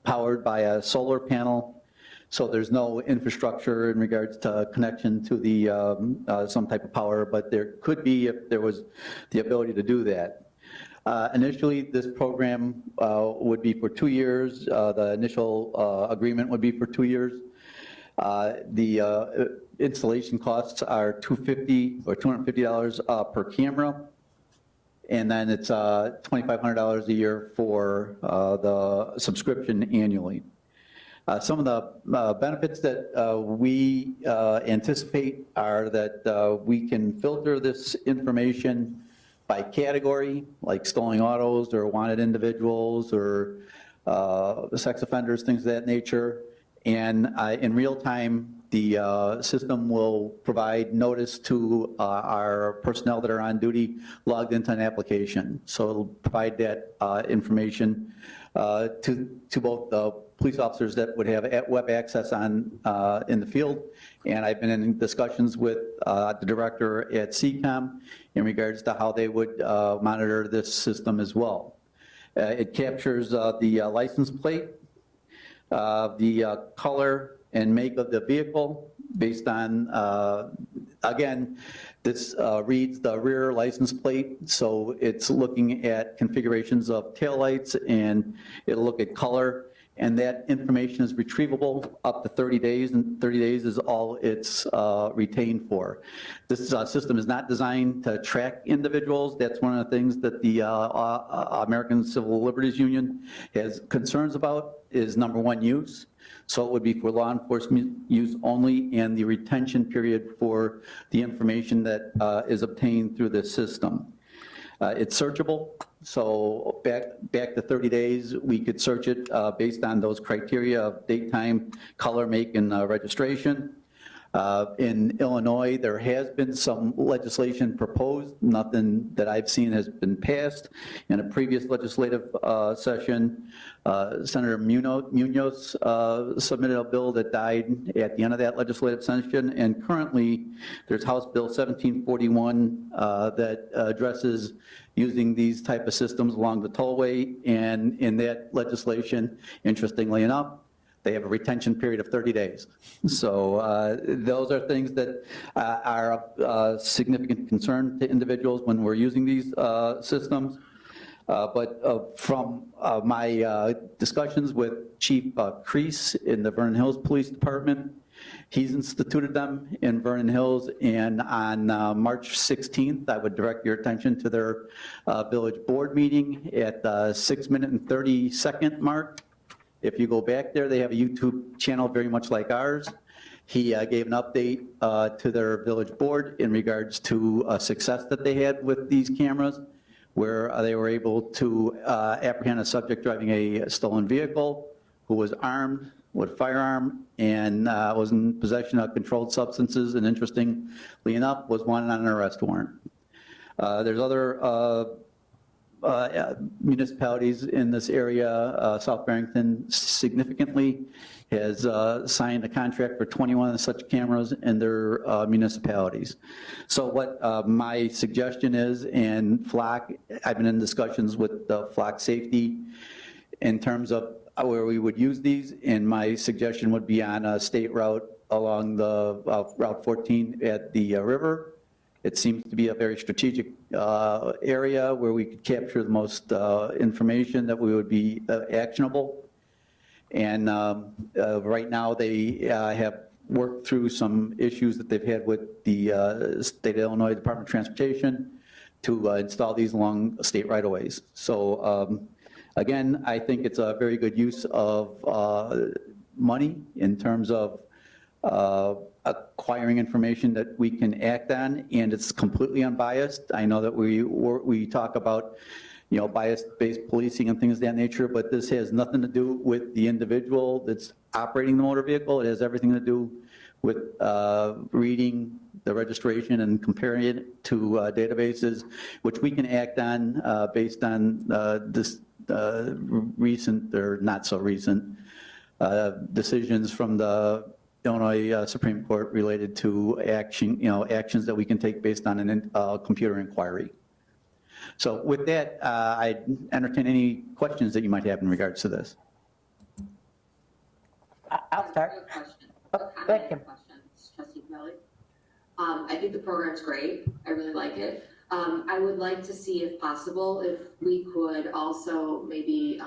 powered by a solar panel. So there's no infrastructure in regards to connection to the some type of power, but there could be if there was the ability to do that. Initially, this program would be for 2 years. The initial agreement would be for 2 years. The installation costs are $250 or $250 per camera, and then it's $2,500 a year for the subscription annually. Some of the benefits that we anticipate are that we can filter this information by category, like stolen autos or wanted individuals or sex offenders, things of that nature. And in real time, the system will provide notice to our personnel that are on duty logged into an application. So it'll provide that information to both the police officers that would have web access on in the field. And I've been in discussions with the director at CCOM in regards to how they would monitor this system as well. It captures the license plate, the color and make of the vehicle based on, again, this reads the rear license plate, so it's looking at configurations of taillights, and it'll look at color, and that information is retrievable up to 30 days, and 30 days is all it's retained for. This system is not designed to track individuals. That's one of the things that the American Civil Liberties Union has concerns about is, number one, use. So it would be for law enforcement use only, and the retention period for the information that is obtained through this system. It's searchable, so back to 30 days, we could search it based on those criteria of date, time, color, make, and registration. In Illinois, there has been some legislation proposed. Nothing that I've seen has been passed. In a previous legislative session, Senator Munoz submitted a bill that died at the end of that legislative session, and currently there's House Bill 1741 that addresses using these type of systems along the tollway, and in that legislation, interestingly enough, they have a retention period of 30 days. So those are things that are of significant concern to individuals when we're using these systems. But from my discussions with Chief Crease in the Vernon Hills Police Department, he's instituted them in Vernon Hills, and on March 16th, I would direct your attention to their village board meeting at the 6-minute and 30-second mark. If you go back there, they have a YouTube channel very much like ours. He gave an update to their village board in regards to success that they had with these cameras, where they were able to apprehend a subject driving a stolen vehicle who was armed with a firearm and was in possession of controlled substances, and interestingly enough, was wanted on an arrest warrant. There's other municipalities in this area. South Barrington significantly has signed a contract for 21 of such cameras in their municipalities. So what my suggestion is, and Flock, I've been in discussions with Flock Safety in terms of where we would use these, and my suggestion would be on a state route along the Route 14 at the river. It seems to be a very strategic area where we could capture the most information that we would be actionable. And right now they have worked through some issues that they've had with the State of Illinois Department of Transportation to install these along state right-of-ways. So again, I think it's a very good use of money in terms of acquiring information that we can act on, and it's completely unbiased. I know that we talk about, you know, bias-based policing and things of that nature, but this has nothing to do with the individual that's operating the motor vehicle. It has everything to do with reading the registration and comparing it to databases, which we can act on based on this recent or not so recent decisions from the Illinois Supreme Court related to action, actions that we can take based on a computer inquiry. So with that, I entertain any questions that you might have in regards to this. I'll start. I have a question. Oh, A comment go ahead, and Kim. a question. It's Trustee Kelly. I think the program's great. I really like it. I would like to see, if possible, if we could also maybe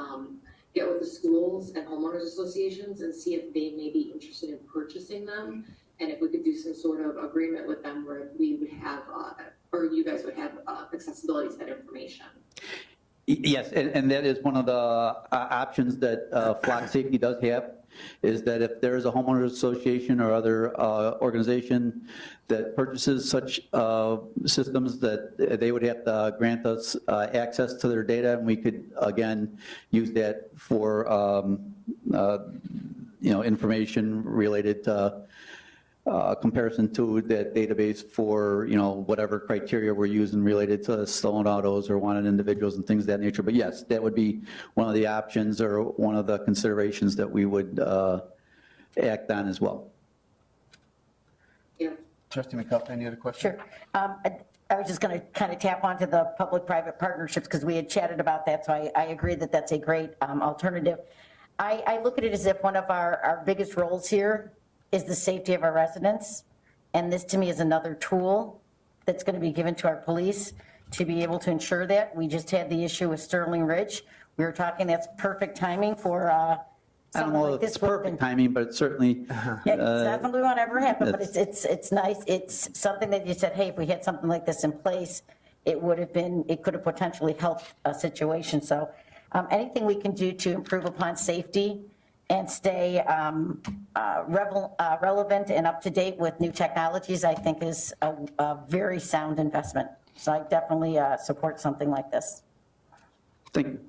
get with the schools and homeowners associations and see if they may be interested in purchasing them, and if we could do some sort of agreement with them where we would have, or you guys would have accessibility to that information. Yes, and that is one of the options that Flock Safety does have, is that if there is a homeowners association or other organization that purchases such systems, that they would have to grant us access to their data, and we could, again, use that for, information related to comparison to that database for, whatever criteria we're using related to stolen autos or wanted individuals and things of that nature. But yes, that would be one of the options or one of the considerations that we would act on as well. Yeah. Trustee McCullough, any other questions? Sure. I was just going to kind of tap onto the public-private partnerships because we had chatted about that, so I agree that that's a great alternative. I look at it as if one of our biggest roles here is the safety of our residents, and this to me is another tool that's going to be given to our police to be able to ensure that. We just had the issue with Sterling Ridge. We were talking, that's perfect timing for I don't something know like if this. it's perfect timing, but it's certainly. Yeah, it's not something we want to ever happen, but it's nice. It's something that you said, hey, if we had something like this in place, it could have potentially helped a situation. So anything we can do to improve upon safety and stay relevant and up to date with new technologies, I think is a very sound investment. So I definitely support something like this. Thank you.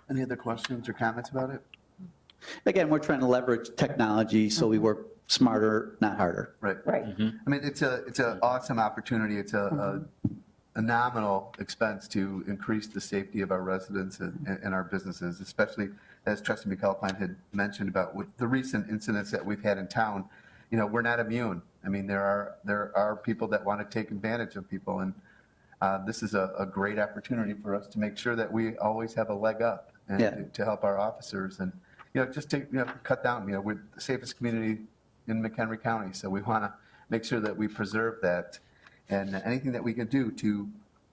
Any other questions or comments about it? Again, we're trying to leverage technology so we work smarter, not harder. Right. Right. I mean, it's an awesome opportunity. It's a nominal expense to increase the safety of our residents and our businesses, especially as Trustee McAlpine had mentioned about with the recent incidents that we've had in town. We're not immune. I mean, there are people that want to take advantage of people, and this is a great opportunity for us to make sure that we always have a leg up and to help our officers and just to cut down. We're the safest community in McHenry County, so we want to make sure that we preserve that, and anything that we can do to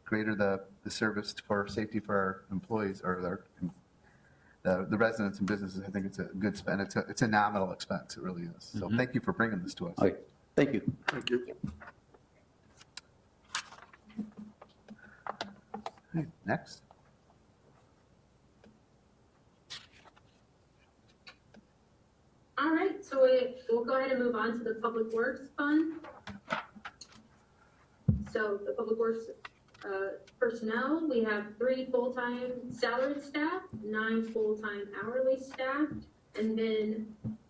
greater the the service for safety for our employees or the residents and businesses, I think it's a good spend. It's a nominal expense. It really is. So thank you for bringing this to us. Okay, thank you. Thank you. Okay, next. All right, so we'll go ahead and move on to the Public Works Fund. So the Public Works personnel, we have 3 full-time salaried staff, 9 full-time hourly staff, and then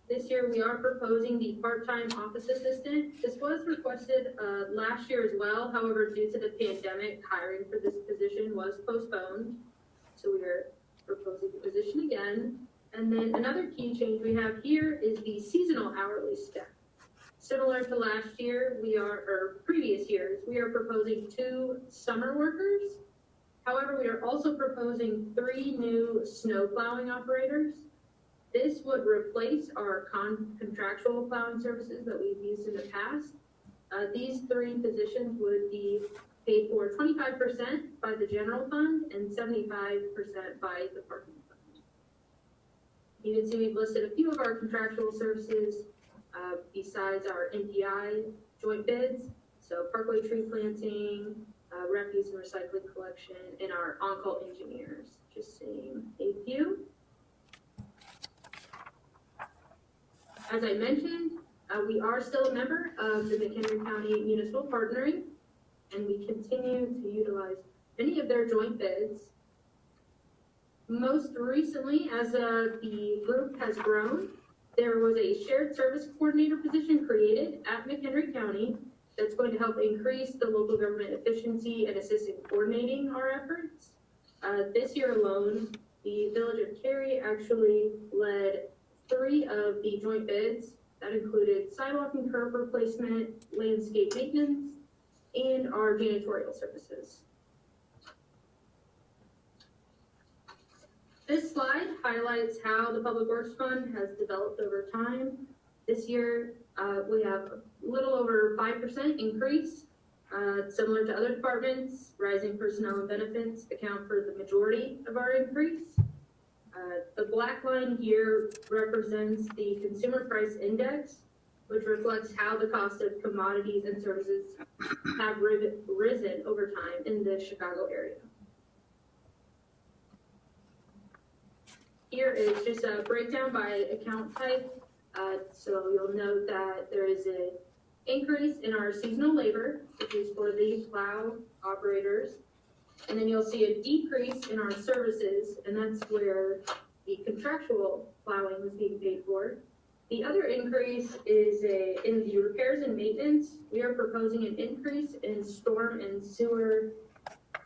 this year we are proposing the part-time office assistant. This was requested last year as well, however, due to the pandemic, hiring for this position was postponed. So we are proposing the position again. And then another key change we have here is the seasonal hourly staff. Similar to last year, or previous years, we are proposing 2 summer workers. However, we are also proposing 3 new snow plowing operators. This would replace our contractual plowing services that we've used in the past. These 3 positions would be paid for 25% by the general fund and 75% by the parking fund. You can see we've listed a few of our contractual services besides our NPI joint bids. So parkway tree planting, refuse and recycling collection, and our on-call engineers, just saying a few. As I mentioned, we are still a member of the McHenry County Municipal Partnering, and we continue to utilize many of their joint bids. Most recently, as the group has grown, there was a shared service coordinator position created at McHenry County that's going to help increase the local government efficiency and assist in coordinating our efforts. This year alone, the Village of Cary actually led 3 of the joint bids that included sidewalk and curb replacement, landscape maintenance, and our janitorial services. This slide highlights how the Public Works Fund has developed over time. This year, we have a little over 5% increase, similar to other departments. Rising personnel and benefits account for the majority of our increase. The black line here represents the Consumer Price Index, which reflects how the cost of commodities and services have risen over time in the Chicago area. Here is just a breakdown by account type. So you'll note that there is an increase in our seasonal labor, which is for the plow operators. And then you'll see a decrease in our services, and that's where the contractual plowing was being paid for. The other increase is in the repairs and maintenance. We are proposing an increase in storm and sewer,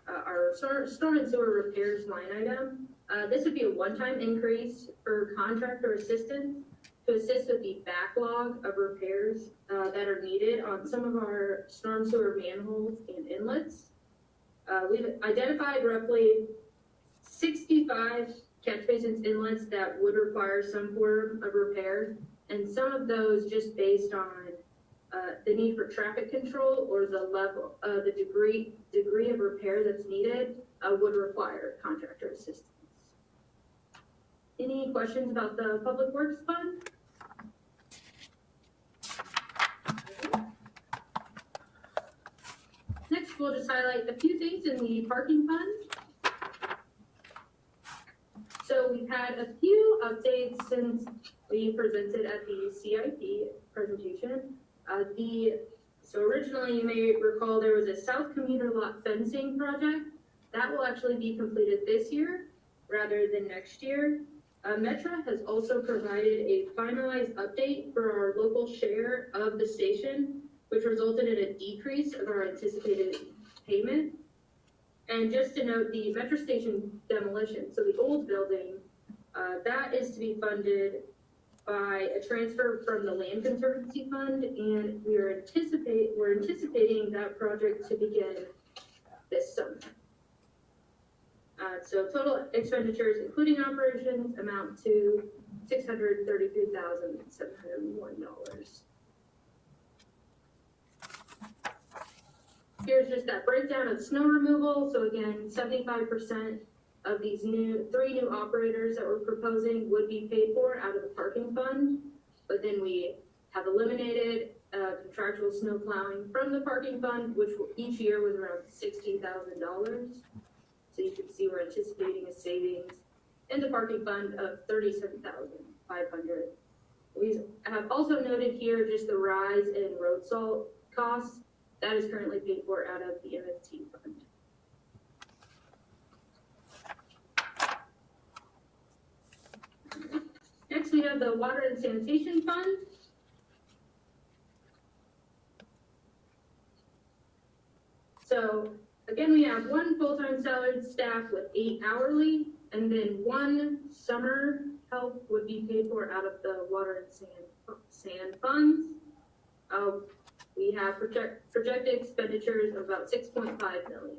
our storm and sewer repairs line item. This would be a one-time increase for contractor assistance to assist with the backlog of repairs that are needed on some of our storm sewer manholes and inlets. We've identified roughly 65 catch basins inlets that would require some form of repair, and some of those just based on the need for traffic control or the level, the degree of repair that's needed would require contractor assistance. Any questions about the Public Works Fund? Next, we'll just highlight a few things in the parking fund. So we've had a few updates since we presented at the CIP presentation. So originally, you may recall there was a south commuter lot fencing project that will actually be completed this year rather than next year. Metra has also provided a finalized update for our local share of the station, which resulted in a decrease of our anticipated payment. And just to note, the Metro Station demolition, so the old building, that is to be funded by a transfer from the Land Conservancy Fund, and we're anticipating that project to begin this summer. So total expenditures, including operations, amount to $633,701. Here's just that breakdown of snow removal. So again, 75% of these three new operators that we're proposing would be paid for out of the parking fund. But then we have eliminated contractual snow plowing from the parking fund, which each year was around $16,000. So you can see we're anticipating a savings in the parking fund of $37,500. We have also noted here just the rise in road salt costs. That is currently paid for out of the MFT fund. Next, we have the Water and Sanitation Fund. So again, we have one full-time salaried staff with 8 hourly, and then one summer help would be paid for out of the water and sand funds. We have projected expenditures of about $6.5 million.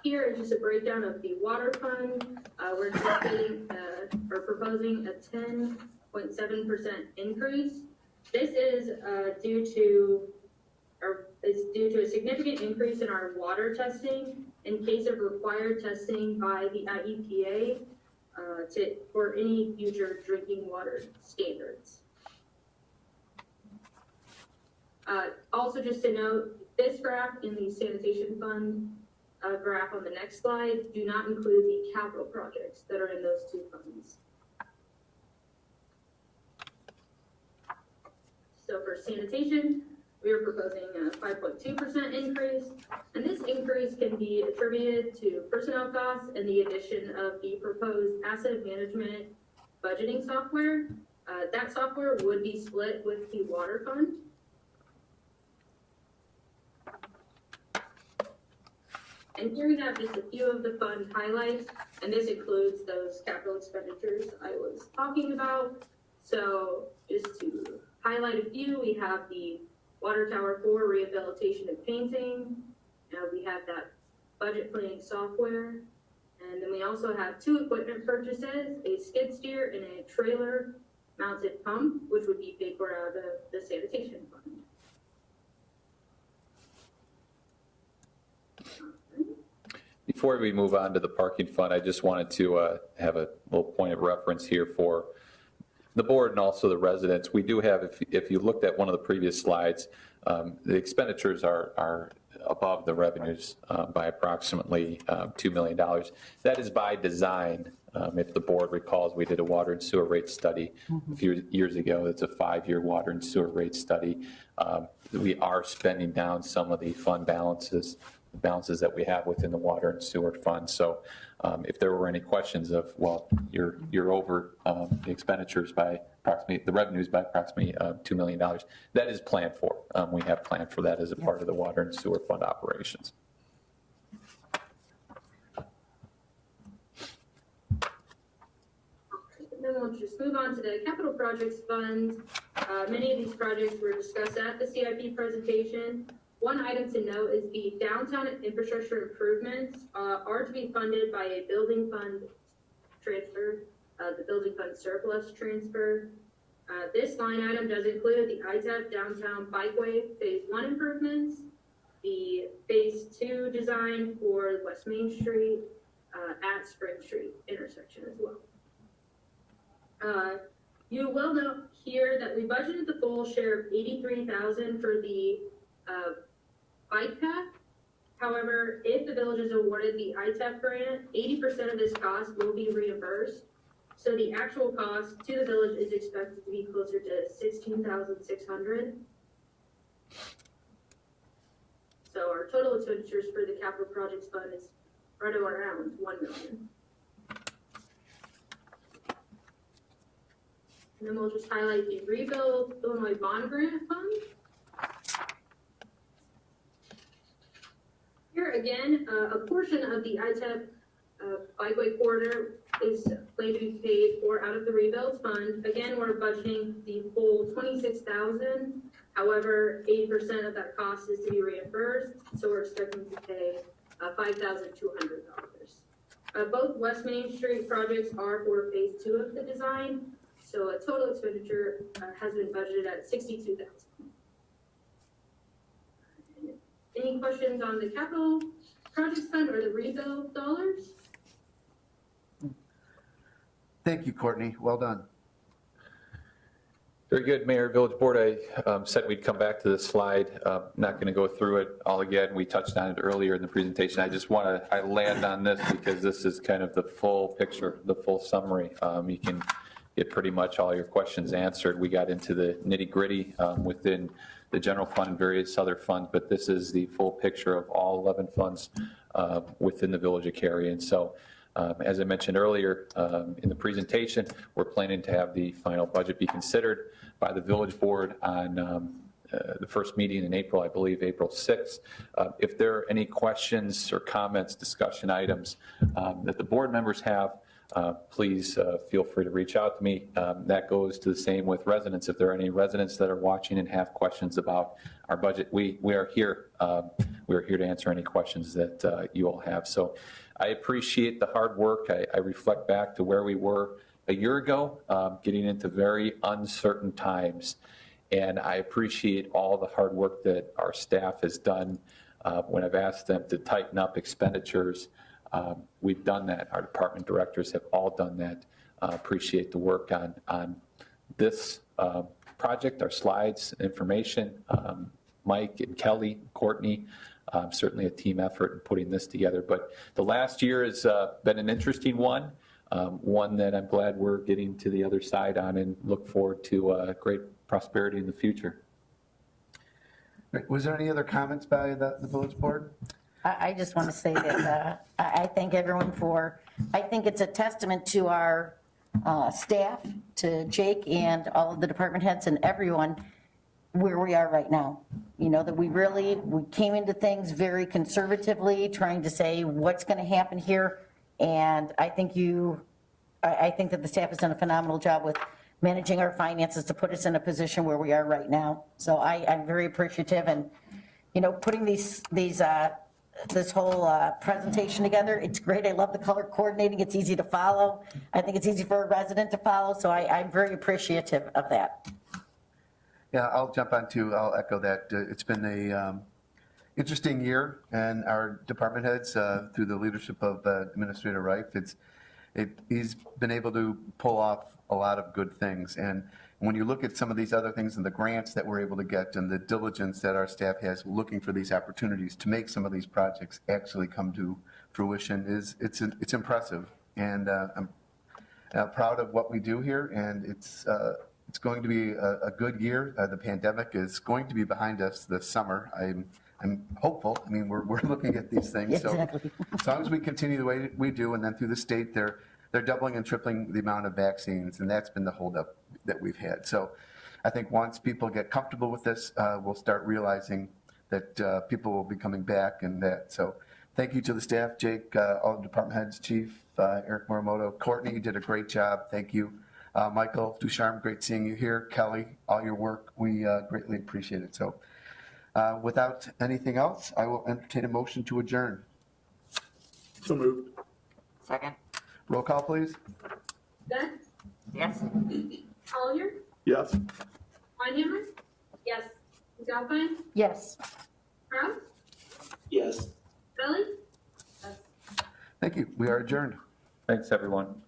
Here is just a breakdown of the water fund. We're anticipating proposing a 10.7% increase. This is due to a significant increase in our water testing in case of required testing by the IEPA for any future drinking water standards. Also, just to note, this graph in the sanitation fund graph on the next slide do not include the capital projects that are in those two funds. So for sanitation, we are proposing a 5.2% increase, and this increase can be attributed to personnel costs and the addition of the proposed asset management budgeting software. That software would be split with the water fund. And here we have just a few of the fund highlights, and this includes those capital expenditures I was talking about. So just to highlight a few, we have the Water Tower 4 rehabilitation and painting. We have that budget planning software. And then we also have 2 equipment purchases, a skid steer and a trailer mounted pump, which would be paid for out of the sanitation fund. Before we move on to the parking fund, I just wanted to have a little point of reference here for the board and also the residents. We do have, if you looked at one of the previous slides, the expenditures are above the revenues by approximately $2 million. That is by design. If the board recalls, we did a water and sewer rate study a few years ago. It's a 5-year water and sewer rate study. We are spending down some of the fund balances that we have within the water and sewer fund. So if there were any questions of, well, you're over the expenditures by approximately, the revenues by approximately $2 million, that is planned for. We have planned for that as a part of the water and sewer fund operations. And then we'll just move on to the capital projects fund. Many of these projects were discussed at the CIP presentation. One item to note is the downtown infrastructure improvements are to be funded by a building fund transfer, the building fund surplus transfer. This line item does include the ITEP downtown bikeway phase 1 improvements, the phase 2 design for West Main Street at Spring Street intersection as well. You will note here that we budgeted the full share of $83,000 for the bike path. However, if the village is awarded the ITEP grant, 80% of this cost will be reimbursed. So the actual cost to the village is expected to be closer to $16,600. So our total expenditures for the capital projects fund is right around $1 million. And then we'll just highlight the Rebuild Illinois Bond Grant Fund. Here again, a portion of the ITEP bikeway corridor is planned to be paid for out of the Rebuild Fund. Again, we're budgeting the full $26,000. However, 80% of that cost is to be reimbursed, so we're expecting to pay $5,200. Both West Main Street projects are for phase 2 of the design, so a total expenditure has been budgeted at $62,000. Any questions on the capital project fund or the rebuild dollars? Thank you, Courtney. Well done. Very good, Mayor, Village Board. I said we'd come back to this slide. Not going to go through it all again. We touched on it earlier in the presentation. I just want to, I land on this because this is kind of the full picture, the full summary. You can get pretty much all your questions answered. We got into the nitty gritty within the general fund and various other funds, but this is the full picture of all 11 funds within the Village of Cary. And so, as I mentioned earlier in the presentation, we're planning to have the final budget be considered by the Village Board on the first meeting in April, I believe, April 6th. If there are any questions or comments, discussion items that the board members have, please feel free to reach out to me. That goes to the same with residents. If there are any residents that are watching and have questions about our budget, we are here. We are here to answer any questions that you all have. So I appreciate the hard work. I reflect back to where we were a year ago, getting into very uncertain times. And I appreciate all the hard work that our staff has done when I've asked them to tighten up expenditures. We've done that. Our department directors have all done that. Appreciate the work on this project, our slides, information. Mike and Kelly, Courtney, certainly a team effort in putting this together. But the last year has been an interesting one, one that I'm glad we're getting to the other side on and look forward to great prosperity in the future. Was there any other comments by the Village Board? I just want to say that I thank everyone for, I think it's a testament to our staff, to Jake and all of the department heads and everyone where we are right now. You know, that we came into things very conservatively, trying to say what's going to happen here. And I think that the staff has done a phenomenal job with managing our finances to put us in a position where we are right now. So I'm very appreciative, and, you know, putting this whole presentation together, it's great. I love the color coordinating. It's easy to follow. I think it's easy for a resident to follow. So I'm very appreciative of that. Yeah, I'll jump on too. I'll echo that. It's been a interesting year, and our department heads, through the leadership of Administrator Reif, he's been able to pull off a lot of good things. And when you look at some of these other things and the grants that we're able to get and the diligence that our staff has looking for these opportunities to make some of these projects actually come to fruition, it's impressive. And I'm proud of what we do here, and it's going to be a good year. The pandemic is going to be behind us this summer. I'm hopeful. I mean, we're looking at these things. Exactly. So as long as we continue the way we do, and then through the state, they're doubling and tripling the amount of vaccines, and that's been the holdup that we've had. So I think once people get comfortable with this, we'll start realizing that people will be coming back, and that. So thank you to the staff, Jake, all the department heads, Chief Eric Morimoto, Courtney, you did a great job. Thank you. Michael Ducharme, great seeing you here. Kelly, all your work, we greatly appreciate it. So without anything else, I will entertain a motion to adjourn. So moved. Second? Roll call, please. Beth, Yes. Collier, Yes. Weinhammer, Yes. Galpine, Yes. Kraus, Yes. Belly. Thank you. We are adjourned. Thanks, everyone.